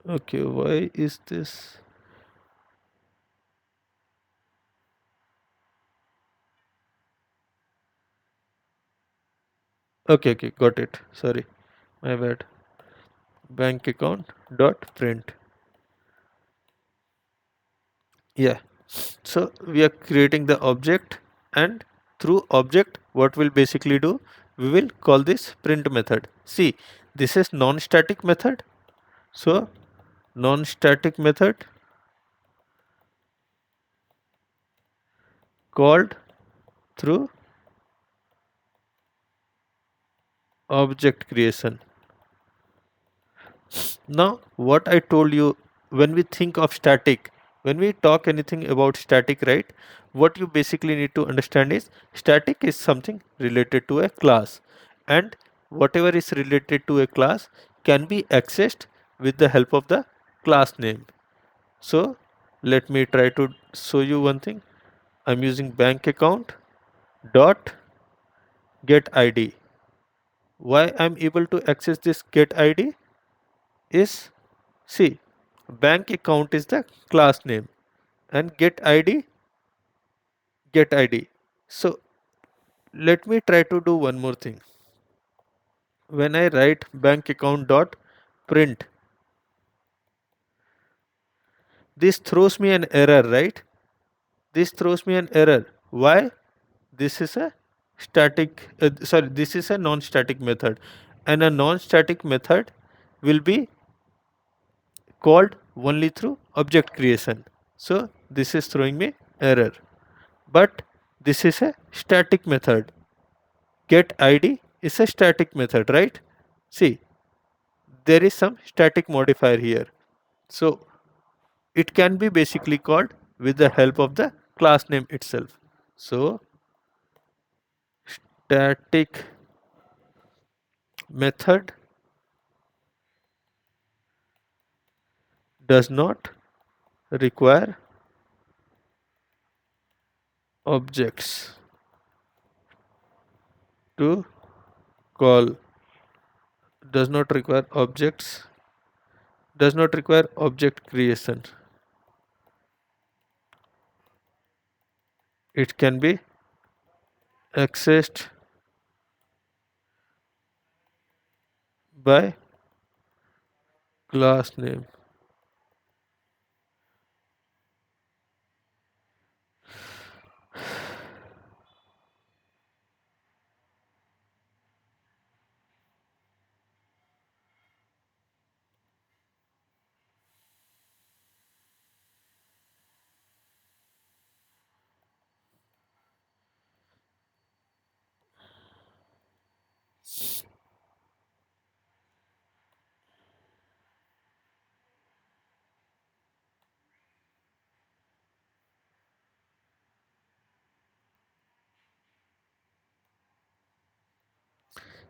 Okay, why is this? Okay, got it. Sorry, my bad. Bank account dot print. Yeah, so we are creating the object, and through object what we'll basically do, we will call this print method. See, this is non-static method, so non-static method called through object creation. Now what I told you, when we think of static, when we talk anything about static, right, what you basically need to understand is static is something related to a class, and whatever is related to a class can be accessed with the help of the class name. So let me try to show you one thing. I'm using bank account dot get id. Why I'm able to access this get id is, see, bank account is the class name and get id. So let me try to do one more thing. When I write bank account dot print, this throws me an error, right? This throws me an error. Why? This is a this is a non-static method, and a non-static method will be called only through object creation. So this is throwing me error. But this is a static method. Get id is a static method, right? See, there is some static modifier here. So it can be basically called with the help of the class name itself. So static method does not require objects to call, does not require objects, does not require object creation. It can be accessed by class name.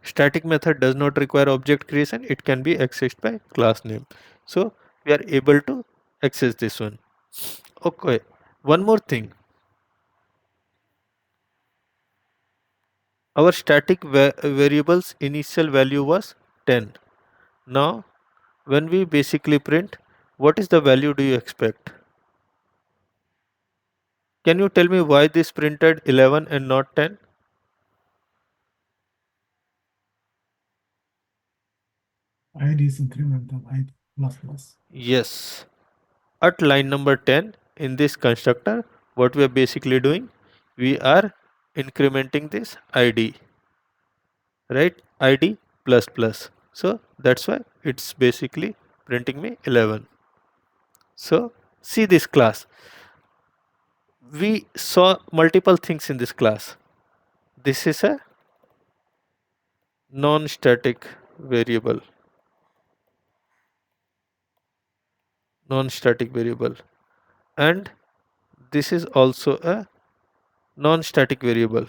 Static method does not require object creation. It can be accessed by class name. So we are able to access this one. Okay, one more thing. Our static variable's initial value was 10. Now when we basically print, what is the value do you expect? Can you tell me why this printed 11 and not 10? ID is incremental ID plus plus. Yes. At line number 10 in this constructor, what we are basically doing, we are incrementing this id, right? Id plus plus. So that's why it's basically printing me 11. So see this class. We saw multiple things in this class. This is a non-static variable. Non-static variable. And this is also a non-static variable.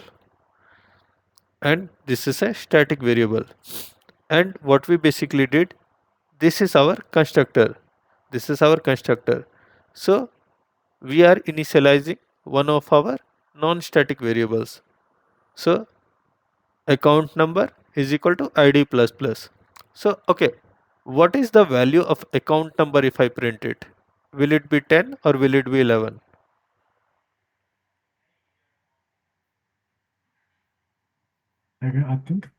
And this is a static variable. And what we basically did, this is our constructor. This is our constructor. So we are initializing one of our non-static variables. So account number is equal to id plus plus. So okay, what is the value of account number if I print it? Will it be 10 or will it be 11? I think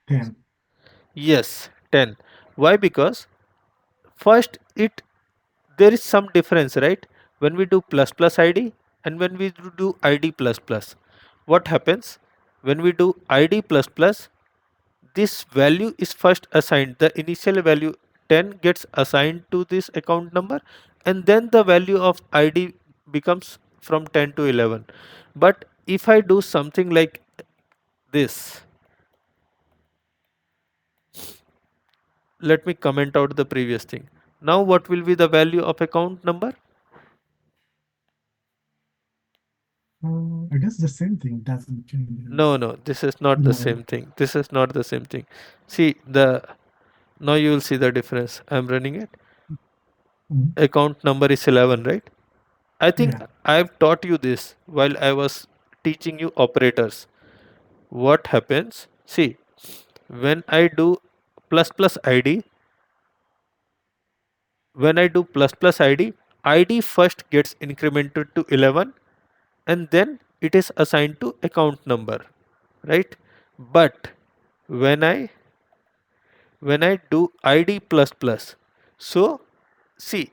10. Yes, 10. Why? Because first there is some difference, right? When we do plus plus id and when we do id plus plus, what happens? When we do id plus plus, this value is first assigned, the initial value 10 gets assigned to this account number, and then the value of id becomes from 10 to 11. But if I do something like this, let me comment out the previous thing. Now what will be the value of account number? I guess the same thing doesn't change. No, this is not the No. same thing. This is not the same thing. See the now you will see the difference. I'm running it. Mhm. Account number is 11, right? I think Yeah. I've taught you this while I was teaching you operators. What happens? See, when I do plus plus id, when I do plus plus id first gets incremented to 11 and then it is assigned to account number, right? But when I do id plus plus, so see,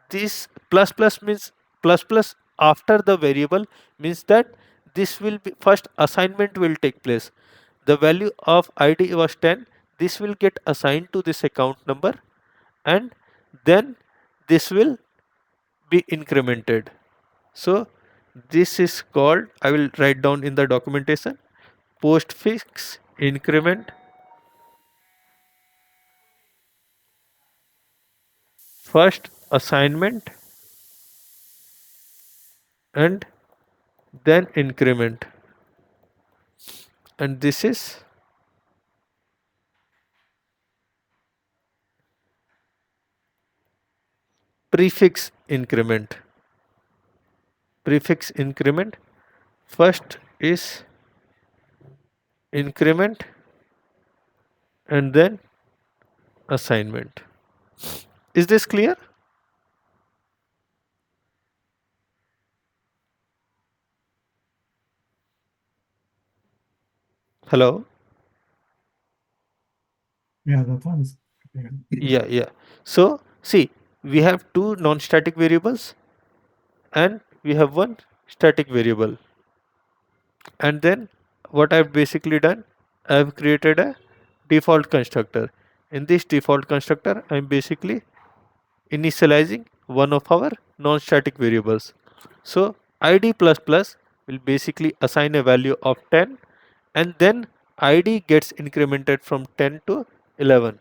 this plus plus means plus plus after the variable means that this will be first assignment will take place. The value of id was 10, this will get assigned to this account number and then this will be incremented. So this is called, I will write down in the documentation, postfix increment first assignment and then increment, and this is prefix increment. Prefix increment, first is increment and then assignment. Is this clear? Hello? Yeah, that one is. Yeah. So see, we have two non-static variables and we have one static variable, and then what I've basically done, I've created a default constructor. In this default constructor I'm basically initializing one of our non-static variables. So id plus plus will basically assign a value of 10 and then id gets incremented from 10 to 11.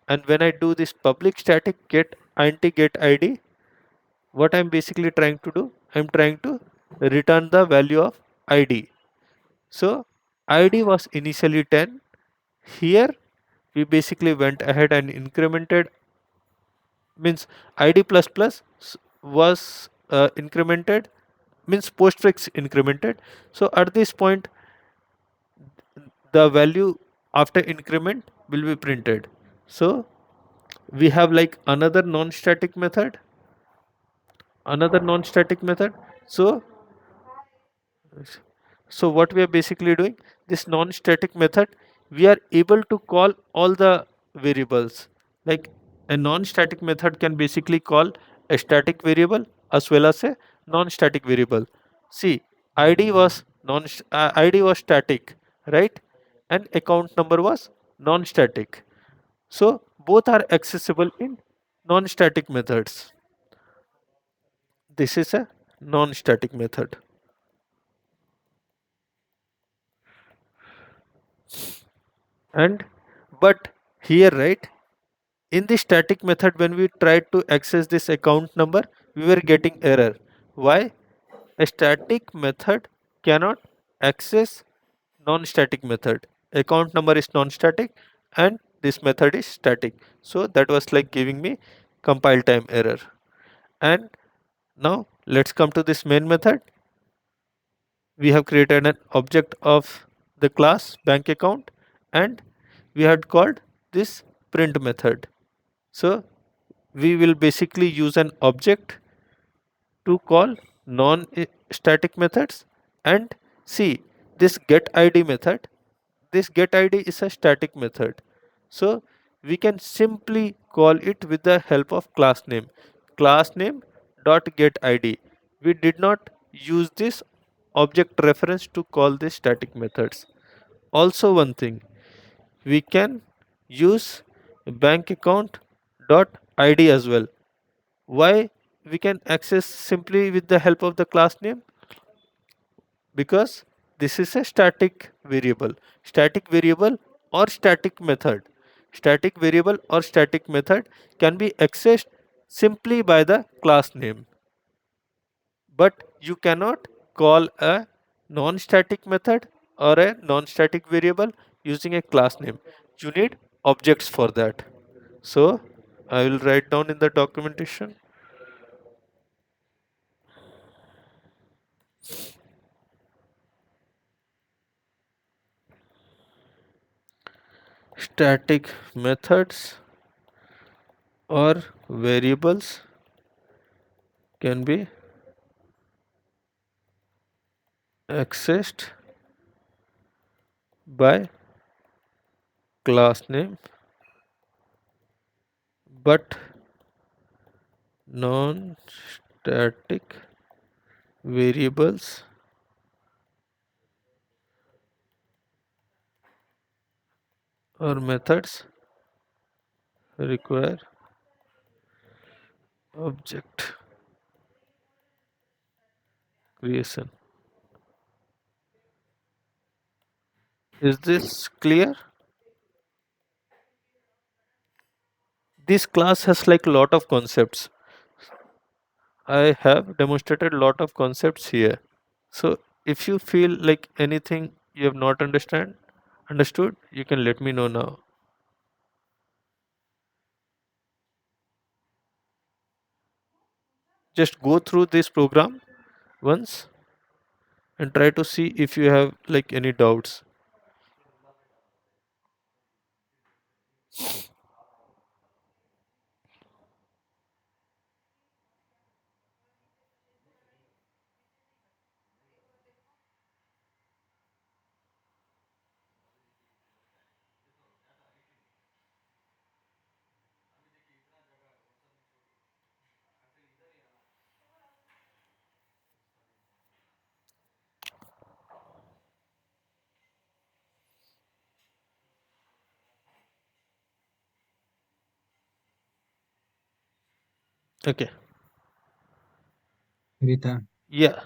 And when I do this public static get anti get id, what I'm basically trying to do, I'm trying to return the value of id. So id was initially 10. Here we basically went ahead and incremented, means id plus plus was incremented, means postfix incremented. So at this point the value after increment will be printed. So we have like another non-static method. So what we are basically doing, this non-static method, we are able to call all the variables. Like a non-static method can basically call a static variable as well as a non-static variable. See, id was static, right? And account number was non-static. So both are accessible in non-static methods. This is a non-static method. And but here, right, in the static method when we tried to access this account number, we were getting error. Why? A static method cannot access non-static method. Account number is non-static and this method is static, so that was like giving me compile time error. And now let's come to this main method. We have created an object of the class bank account, and we had called this print method. So we will basically use an object to call non-static methods. And see, this get id method, this get id is a static method, so we can simply call it with the help of class name dot get id. We did not use this object reference to call these static methods. Also, one thing, we can use bank account dot id as well. Why we can access simply with the help of the class name? Because this is a static variable or static method. Static variable or static method can be accessed simply by the class name, but you cannot call a non-static method or a non-static variable using a class name. You need objects for that. So I will write down in the documentation. Static methods or variables can be accessed by class name, but non-static variables or methods require object creation. Is this clear? This class has like a lot of concepts. I have demonstrated a lot of concepts here. So if you feel like anything you have not understood, you can let me know now. Just go through this program once and try to see if you have like any doubts. Okay. Rita, Yeah.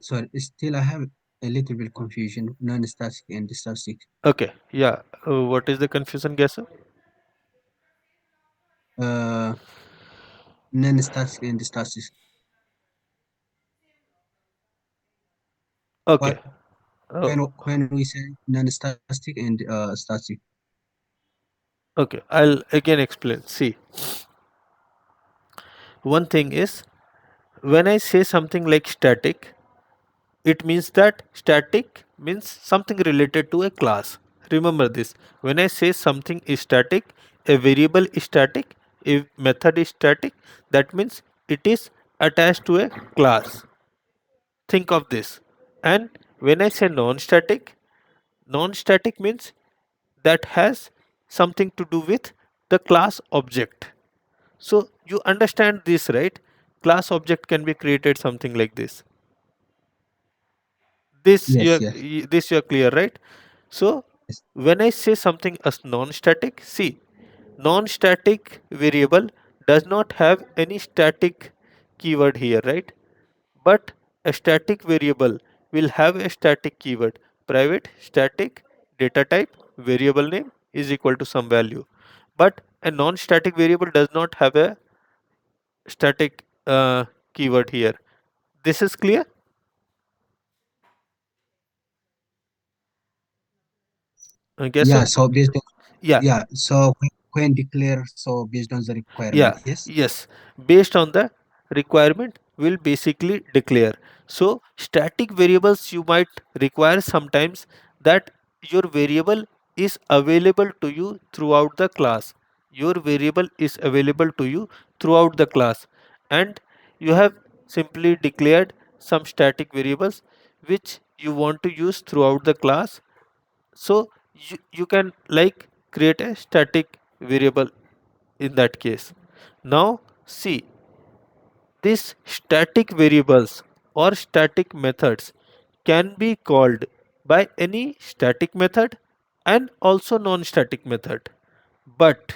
sorry, still I have a little bit confusion, non-static and static. Okay. Yeah. What is the confusion, Gesa? Uh, Non-static and static. Okay. What Oh, when we say non-static and static? okay. I'll again explain. See, one thing is, when I say something like static, it means that static means something related to a class. Remember this. When I say something is static, a variable is static, a method is static, that means it is attached to a class. Think of this. And when I say non-static, non-static means that has something to do with the class object. So you understand this, right? Class object can be created something like this. Yes, yes, This you're clear, right? So yes. when I say something as non-static, see, non-static variable does not have any static keyword here, right? But a static variable will have a static keyword. Private static data type variable name is equal to some value. But a non-static variable does not have a static keyword here. This is clear? I guess Yeah. so. So based on Yeah, yeah. So when declare so based on the requirement, yeah, yes. yes. Based on the requirement, will basically declare. So static variables you might require sometimes, that your variable is available to you throughout the class. Your variable is available to you throughout the class, and you have simply declared some static variables which you want to use throughout the class. So you can like create a static variable in that case. Now see, these static variables or static methods can be called by any static method and also non-static method. But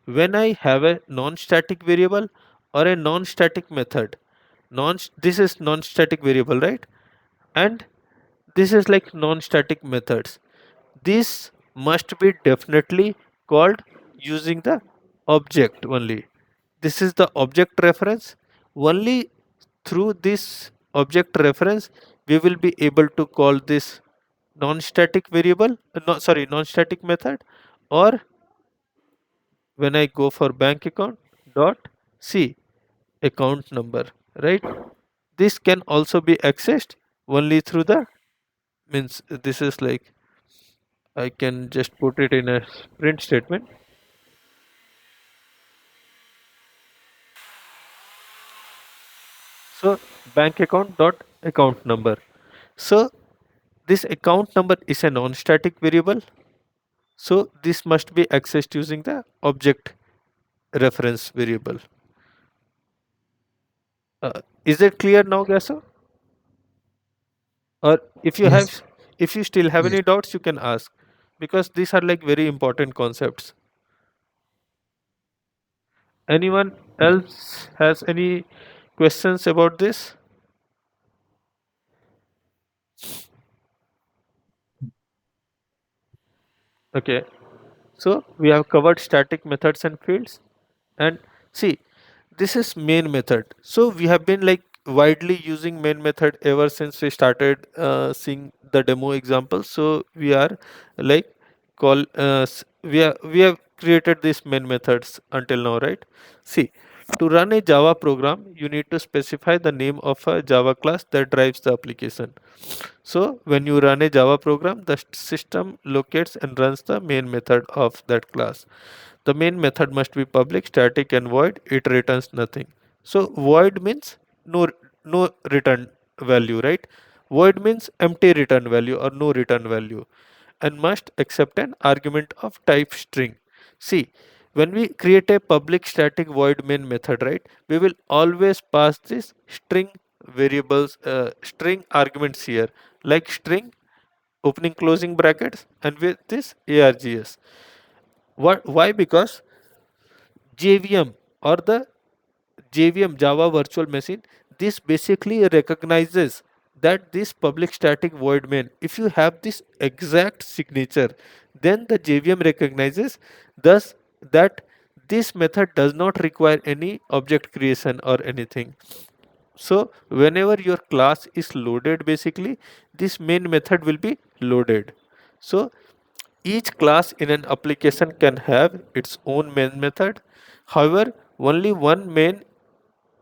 when I have a non-static variable or a non-static method, this is non-static variable, right? And this is like non-static methods. This must be definitely called using the object only. This is the object reference. Only through this object reference we will be able to call this non-static variable, no, sorry, non-static method. Or when I go for bank account dot see account number, right? This can also be accessed only through the, means this is like, I can just put it in a print statement. So bank account dot account number. So this account number is a non-static variable. So this must be accessed using the object reference variable. Is it clear now, Gaso? Or if you Yes, have, if you still have yes. any doubts, you can ask, because these are like very important concepts. Anyone else has any questions about this? Okay. So we have covered static methods and fields. And see, this is main method. So we have been like widely using main method ever since we started seeing the demo examples. So we are like we have created these main methods until now, right? See, to run a Java program, you need to specify the name of a Java class that drives the application. So when you run a Java program, the system locates and runs the main method of that class. The main method must be public, static, and void. It returns nothing. So void means no return value, right? Void means empty return value or no return value, and must accept an argument of type string. See, when we create a public static void main method, right, we will always pass this string variables, string arguments here, like string opening closing brackets and with this args. What? Why? Because JVM or the JVM, Java Virtual Machine, this basically recognizes that this public static void main, if you have this exact signature, then the JVM recognizes thus that this method does not require any object creation or anything. So whenever your class is loaded, basically this main method will be loaded. So each class in an application can have its own main method. However, only one main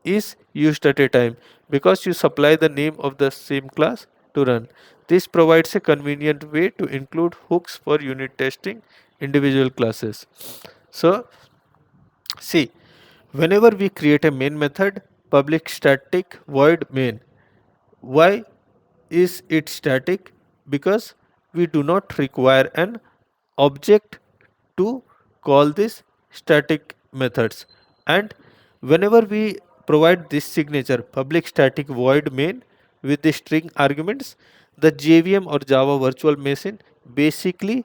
is used at a time because you supply the name of the same class to run. This provides a convenient way to include hooks for unit testing individual classes. So, see, whenever we create a main method, public static void main, why is it static? Because we do not require an object to call these static methods. And whenever we provide this signature public static void main with the string arguments, the JVM or Java virtual machine basically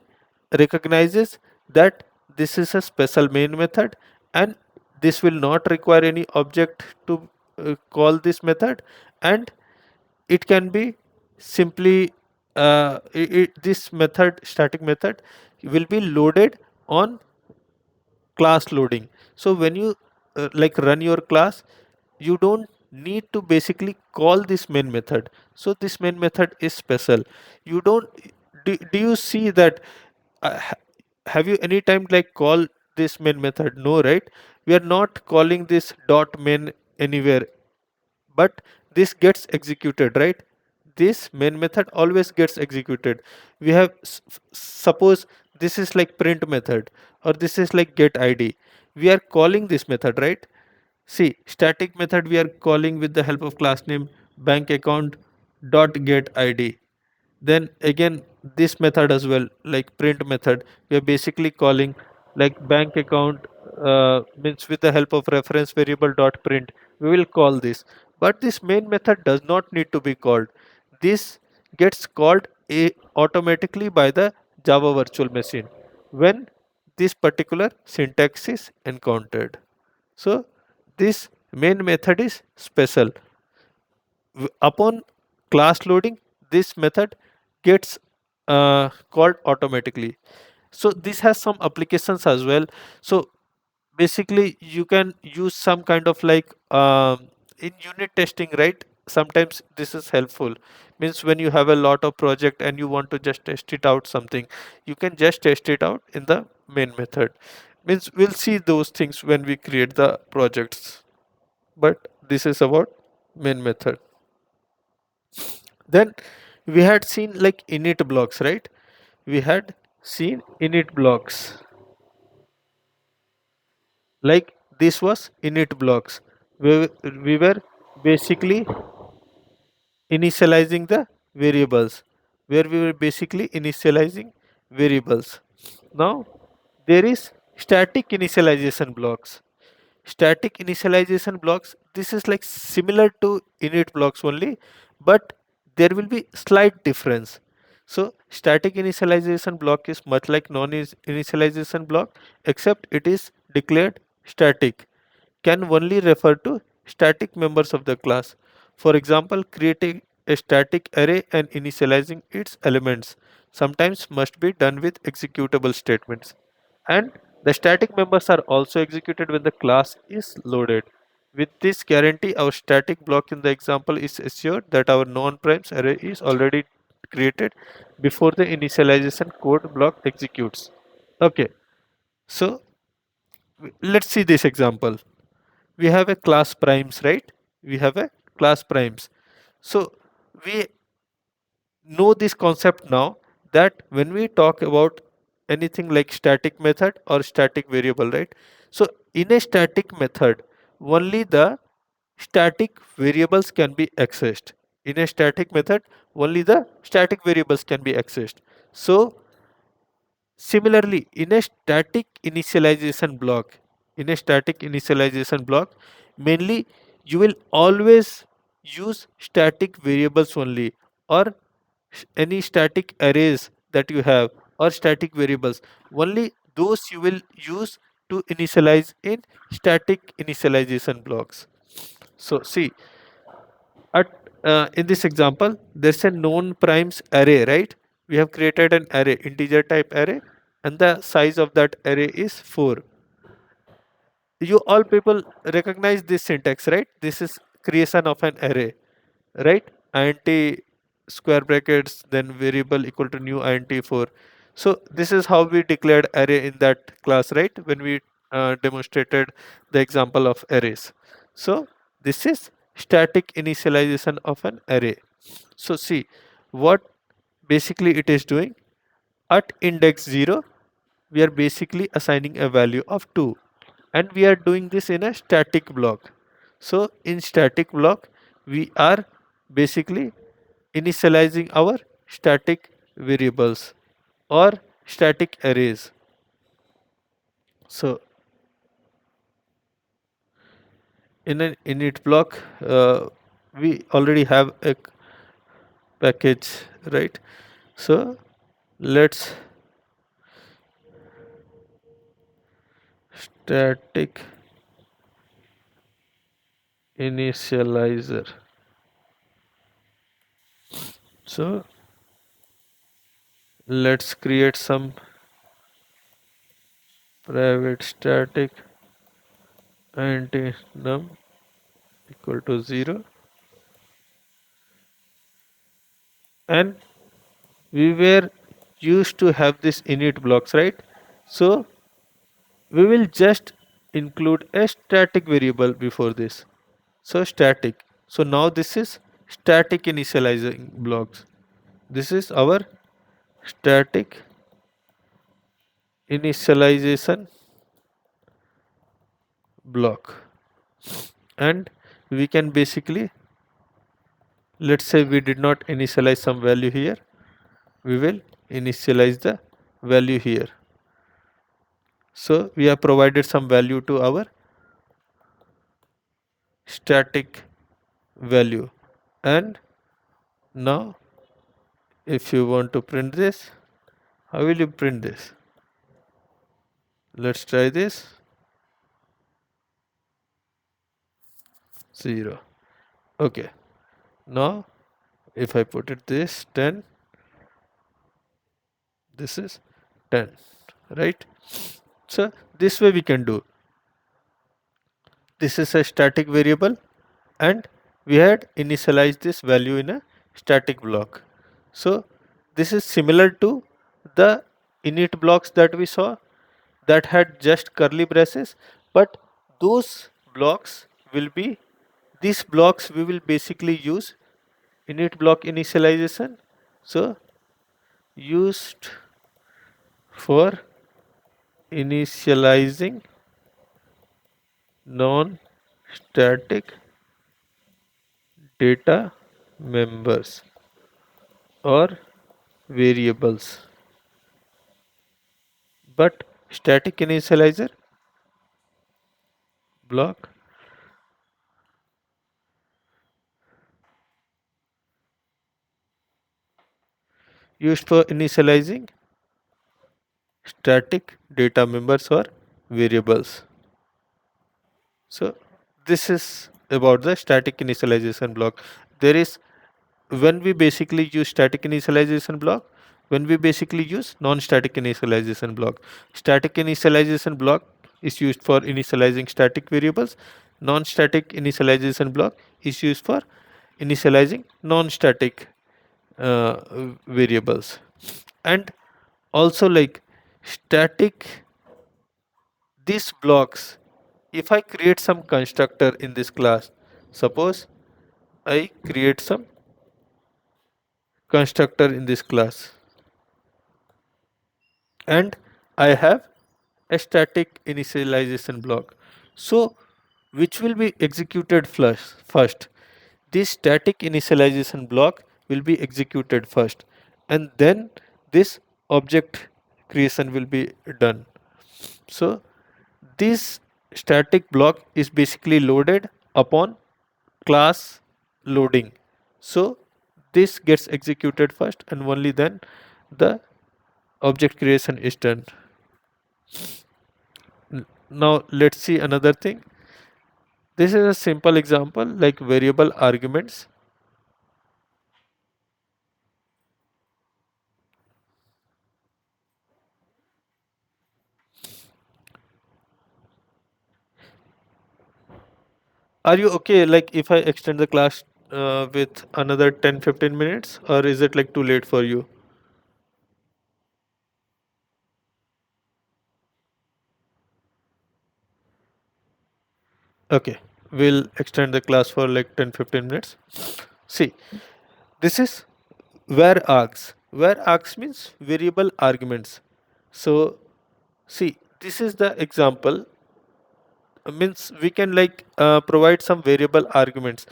recognizes that this is a special main method, and this will not require any object to call this method, and it can be simply this method, static method, will be loaded on class loading. So when you like run your class, you don't need to basically call this main method. So this main method is special. You don't, do you see that, ha- have you any time like call this main method? No, right? We are not calling this dot main anywhere, but this gets executed, right? this main method always gets executed. We have suppose this is like print method, or this is like get id. We are calling this method, right? See, static method we are calling with the help of class name bank account dot get id. Then again this method as well, like print method, we are basically calling like bank account, means with the help of reference variable dot print we will call this. But this main method does not need to be called. This gets called automatically by the Java virtual machine when this particular syntax is encountered. So this main method is special. Upon class loading, this method gets called automatically. So this has some applications as well. So basically you can use some kind of like in unit testing, right? Sometimes this is helpful. Means when you have a lot of project and you want to just test it out something, you can just test it out in the main method. Means we'll see those things when we create the projects, but this is about main method. Then we had seen like init blocks, right? We had seen init blocks, like this was init blocks. We were basically initializing the variables, where we were basically initializing variables. Now there is static initialization blocks. Static initialization blocks, this is like similar to init blocks only, but there will be slight difference. So static initialization block is much like non-initialization block, except it is declared static, can only refer to static members of the class. For example, creating a static array and initializing its elements sometimes must be done with executable statements. And the static members are also executed when the class is loaded. With this guarantee, our static block in the example is assured that our non-primes array is already created before the initialization code block executes. Okay, so let's see this example. We have a class primes, right? We have a class primes. So we know this concept now, that when we talk about anything like static method or static variable, right? So in a static method, only the static variables can be accessed. In a static method, only the static variables can be accessed. So similarly, in a static initialization block, mainly you will always use static variables only, or any static arrays that you have, or static variables. Only those you will use to initialize in static initialization blocks. So see, at in this example, there's a known primes array, right? We have created an array, integer type array, and the size of that array is 4. You all people recognize this syntax, right? This is creation of an array, right? Int square brackets, then variable equal to new int 4. So this is how we declared array in that class, right? When we demonstrated the example of arrays. So this is static initialization of an array. So see what basically it is doing. At index 0, we are basically assigning a value of 2, and we are doing this in a static block. So in static block, we are basically initializing our static variables or static arrays. So in an init block, we already have a package, right? So let's static initializer. So let's create some private static int num equal to 0, and we were used to have this init blocks, right? So we will just include a static variable before this. So static. So now this is static initializing blocks. This is our static initialization block, and we can basically, let's say we did not initialize some value here, we will initialize the value here. So we have provided some value to our static value, and now if you want to print this, how will you print this? Let's try this. 0. Okay, now if I put it this 10, this is 10, right? So this way we can do. This is a static variable, and we had initialized this value in a static block. So this is similar to the init blocks that we saw that had just curly braces, but those blocks will be, these blocks we will basically use init block initialization. So used for initializing non-static data members or variables, but static initializer block used for initializing static data members or variables. So this is about the static initialization block. There is, when we basically use static initialization block, when we basically use non-static initialization block. Static initialization block is used for initializing static variables. Non-static initialization block is used for initializing non-static variables. And also, like static, these blocks, if I create some constructor in this class, suppose I create some constructor in this class, and I have a static initialization block. So which will be executed first? This static initialization block will be executed first, and then this object creation will be done. So this static block is basically loaded upon class loading. So this gets executed first, and only then the object creation is done. Now let's see another thing. This is a simple example like variable arguments. Are you okay like if I extend the class with another 10-15 minutes, or is it like too late for you? Okay, we'll extend the class for like 10-15 minutes. See, this is where args. Where args means variable arguments. So see, this is the example. Means we can like provide some variable arguments.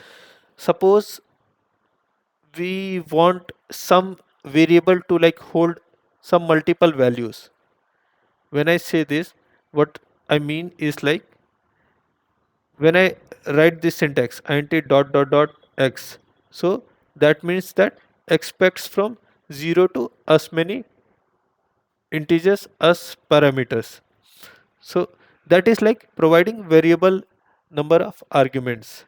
Suppose we want some variable to like hold some multiple values. When I say this, what I mean is like when I write this syntax int dot dot dot x, so that means that expects from 0 to as many integers as parameters. So that is like providing variable number of arguments.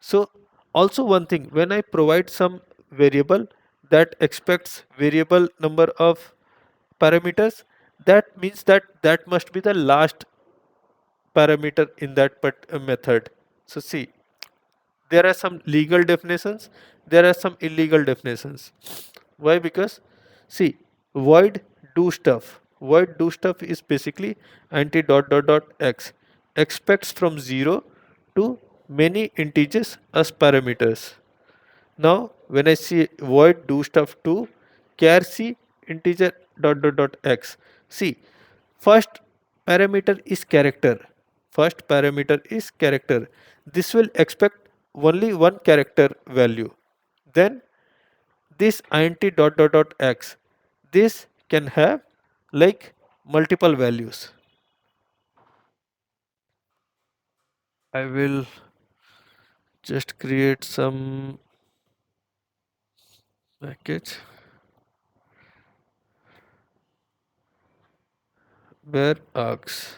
So also one thing, when I provide some variable that expects variable number of parameters, that means that that must be the last parameter in that method. So see, there are some legal definitions, there are some illegal definitions. Why? Because see, void do stuff. Void do stuff is basically anti dot dot dot x expects from 0 to many integers as parameters. Now when I see void do stuff 2 char c integer dot x, see, first parameter is character. First parameter is character. This will expect only one character value. Then this int dot x, this can have like multiple values. I will just create some package where args.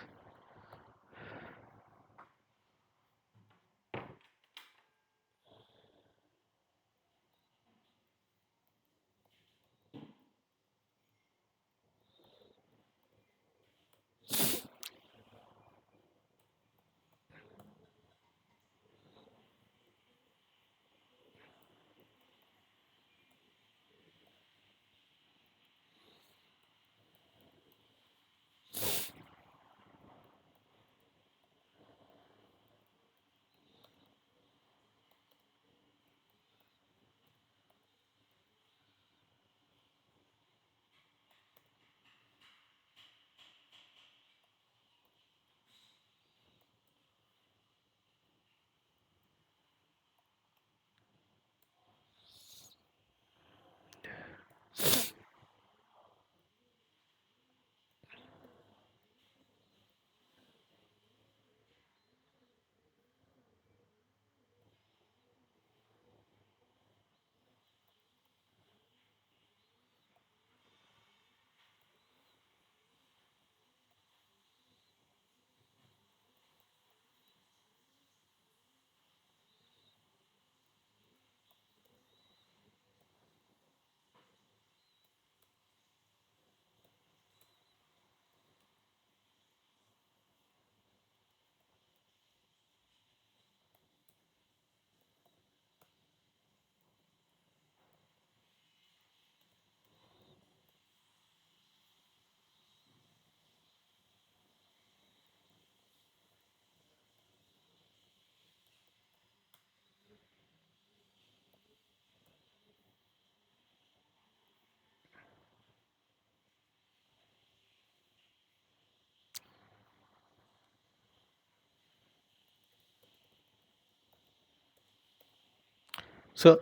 So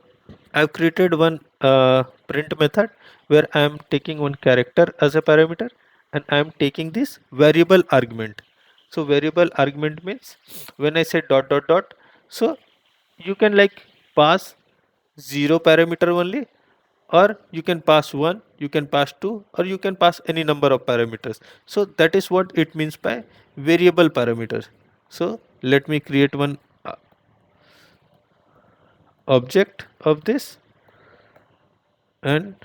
I've created one print method where I am taking one character as a parameter and I am taking this variable argument. So variable argument means when I say dot, so you can like pass zero parameter only, or you can pass one, you can pass two, or you can pass any number of parameters. So that is what it means by variable parameters. So let me create one object of this, and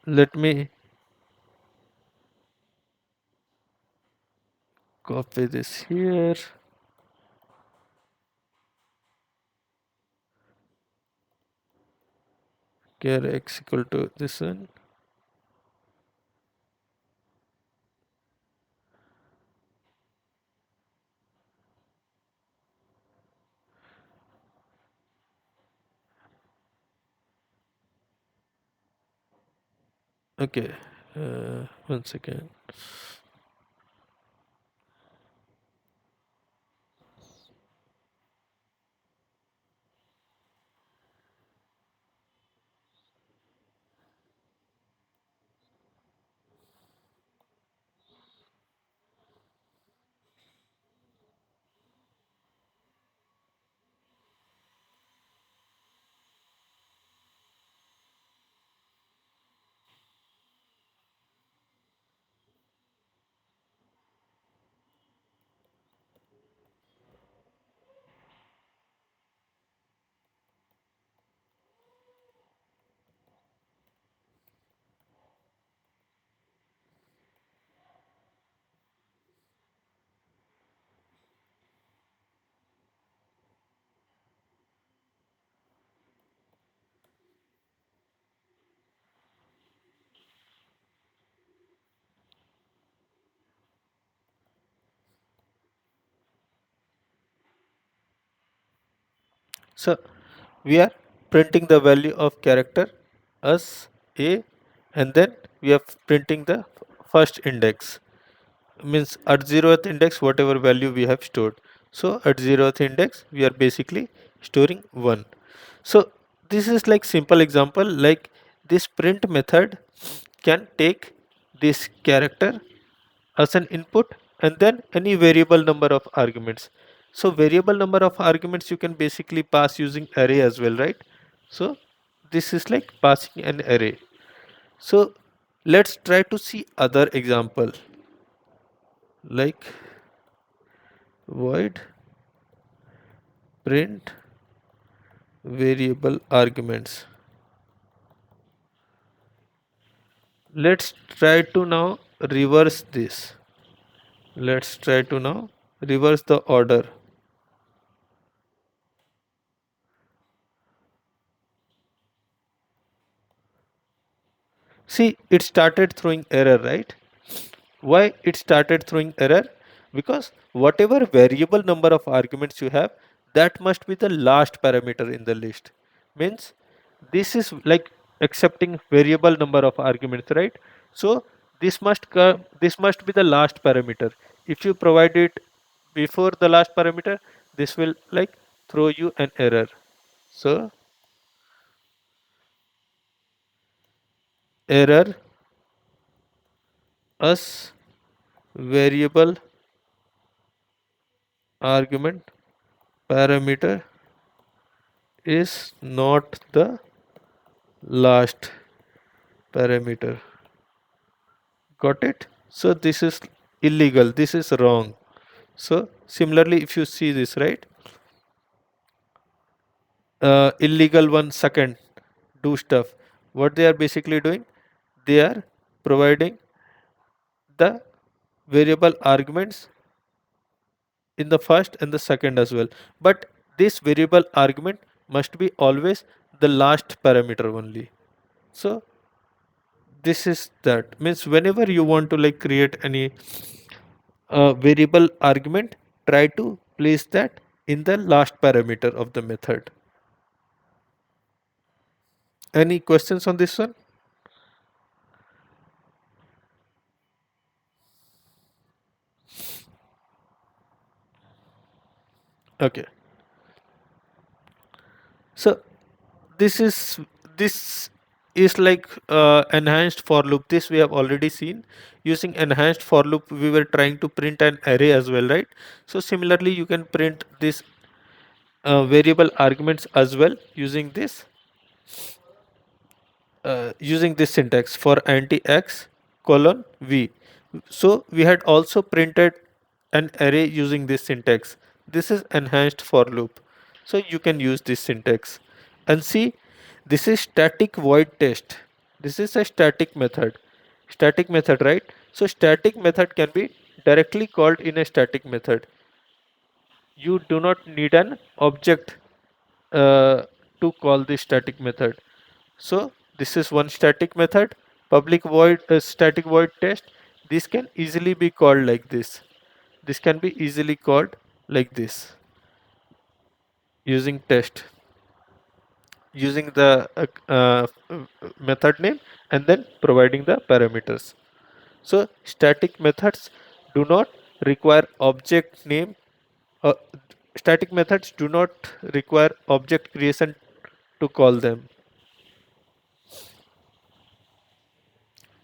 let me copy this here. Char x equal to this one. Okay, one second. So we are printing the value of character as a, and then we are printing the first index, means at 0th index whatever value we have stored. So at 0th index we are basically storing 1. So this is like simple example, like this print method can take this character as an input and then any variable number of arguments. So variable number of arguments you can basically pass using array as well, right? So this is like passing an array. So let's try to see other example, like void print variable arguments. Let's try to now reverse this. Let's try to now reverse the order. See, it started throwing error, right? Why it started throwing error? Because whatever variable number of arguments you have, that must be the last parameter in the list. Means this is like accepting variable number of arguments, right? So this must be the last parameter. If you provide it before the last parameter, this will like throw you an error. So error as variable argument parameter is not the last parameter. Got it? So this is illegal, this is wrong. So similarly, if you see this, right, illegal 1 second do stuff, what they are basically doing, they are providing the variable arguments in the first and the second as well, but this variable argument must be always the last parameter only. So this is that, means whenever you want to like create any variable argument, try to place that in the last parameter of the method. Any questions on this one? Okay, so this is this is like enhanced for loop. This we have already seen. Using enhanced for loop we were trying to print an array as well, right? So similarly you can print this variable arguments as well using this syntax for anti x colon v. So we had also printed an array using this syntax. This is enhanced for loop, so you can use this syntax. And see, this is static void test. This is a static method, right? So static method can be directly called in a static method. You do not need an object uh, to call this static method. So this is one static method, public void static void test. This can easily be called like this. This can be easily called like this using test, using the method name and then providing the parameters. So static methods do not require object name. Uh, Static methods do not require object creation to call them.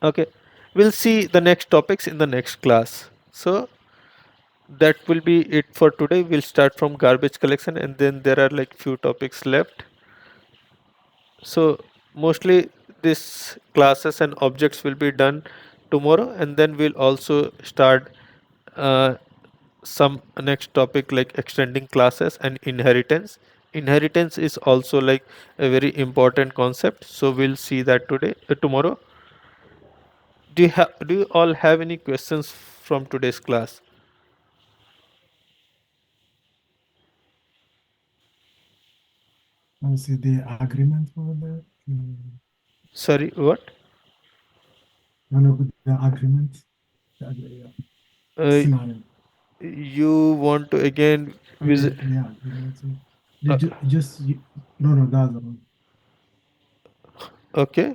Okay, we'll see the next topics in the next class. So that will be it for today. We'll start from garbage collection and then there are like few topics left. So mostly this classes and objects will be done tomorrow, and then we'll also start uh, some next topic like extending classes and inheritance. Inheritance is also like a very important concept, so we'll see that tomorrow. Do you all have any questions from today's class? I see the agreement for that. Sorry, what? One of the agreement. Yeah, uh, scenario. you want to again Okay, visit? yeah, agreement. Uh, No, the other one. okay.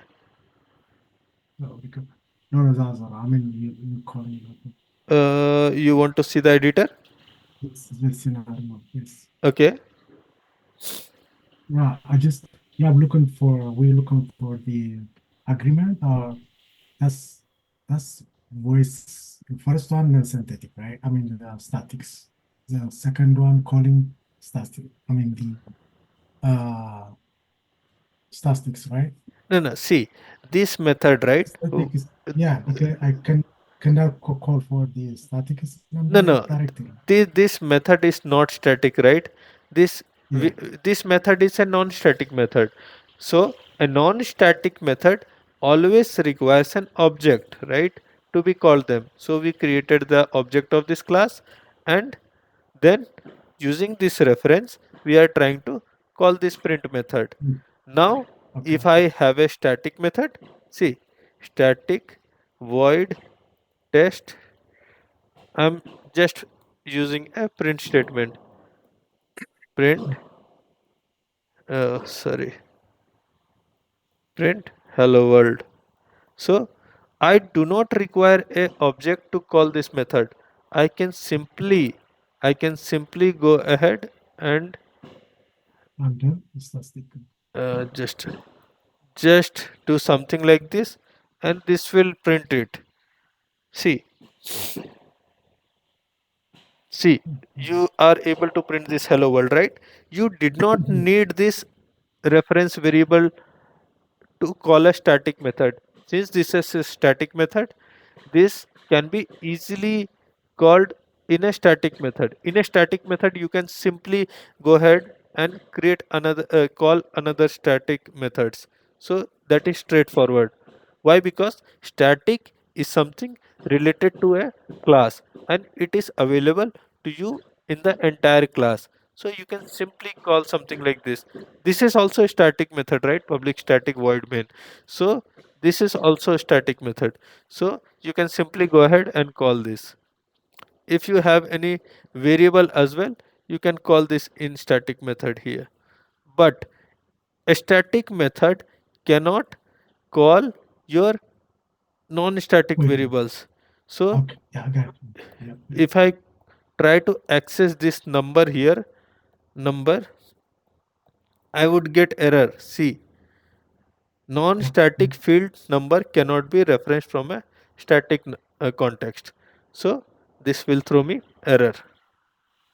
No, because no, the other. I mean, you calling it. You want to see the editor? It's the scenario. Yes. Okay. Yeah, we're looking for the agreement. That's that's voice. The first one is synthetic, right? I mean the statics. The second one calling static. I mean the statistics, right? No, no. See, this method, right? Static is yeah. Okay, I can now call for the statics No, number no. directly. This method is not static, right? This Yeah. this method is a non-static method. So a non-static method always requires an object, right, to be called them. So we created the object of this class, and then using this reference, we are trying to call this print method. Mm, Now, okay. if I have a static method, see, static void test, I'm just using a print statement. Print, sorry, print hello world. So I do not require a object to call this method. I can simply, I can simply go ahead and And then statistic. just do something like this, and this will print it. See, see, Mhm. you are able to print this hello world, right? You did not need this reference variable to call a static method. Since this is a static method, this can be easily called in a static method. In a static method, you can simply go ahead and create another call another static methods. So that is straightforward. Why? Because static is something related to a class, and it is available to you in the entire class. So you can simply call something like this. This is also a static method, right? Public static void main. So this is also a static method. So you can simply go ahead and call this. If you have any variable as well, you can call this in static method here. But a static method cannot call your non-static Wait. variables. So Okay. Yeah, I got you. Yeah. Yeah. if I try to access this number here, number, I would get error. See, Okay. non-static field number cannot be referenced from a static context. So this will throw me error.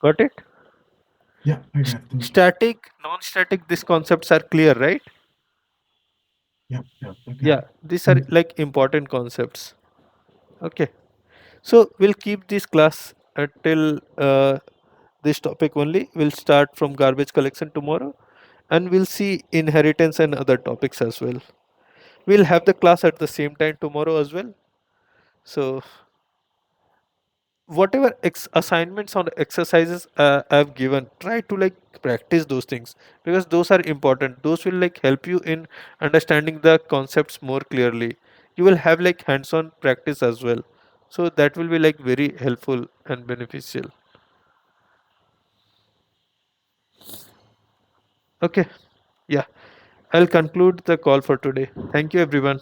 Got it? Yeah, I got you. Static, non-static, these concepts are clear, right? Yeah, yeah, I got Yeah, it. these are And like important concepts. Okay. So we'll keep this class until this topic only. We'll start from garbage collection tomorrow, and we'll see inheritance and other topics as well. We'll have the class at the same time tomorrow as well. So whatever assignments or exercises I've given, try to like practice those things, because those are important. Those will like help you in understanding the concepts more clearly. You will have like hands-on practice as well, so that will be like very helpful and beneficial. Okay, yeah, I'll conclude the call for today. Thank you everyone.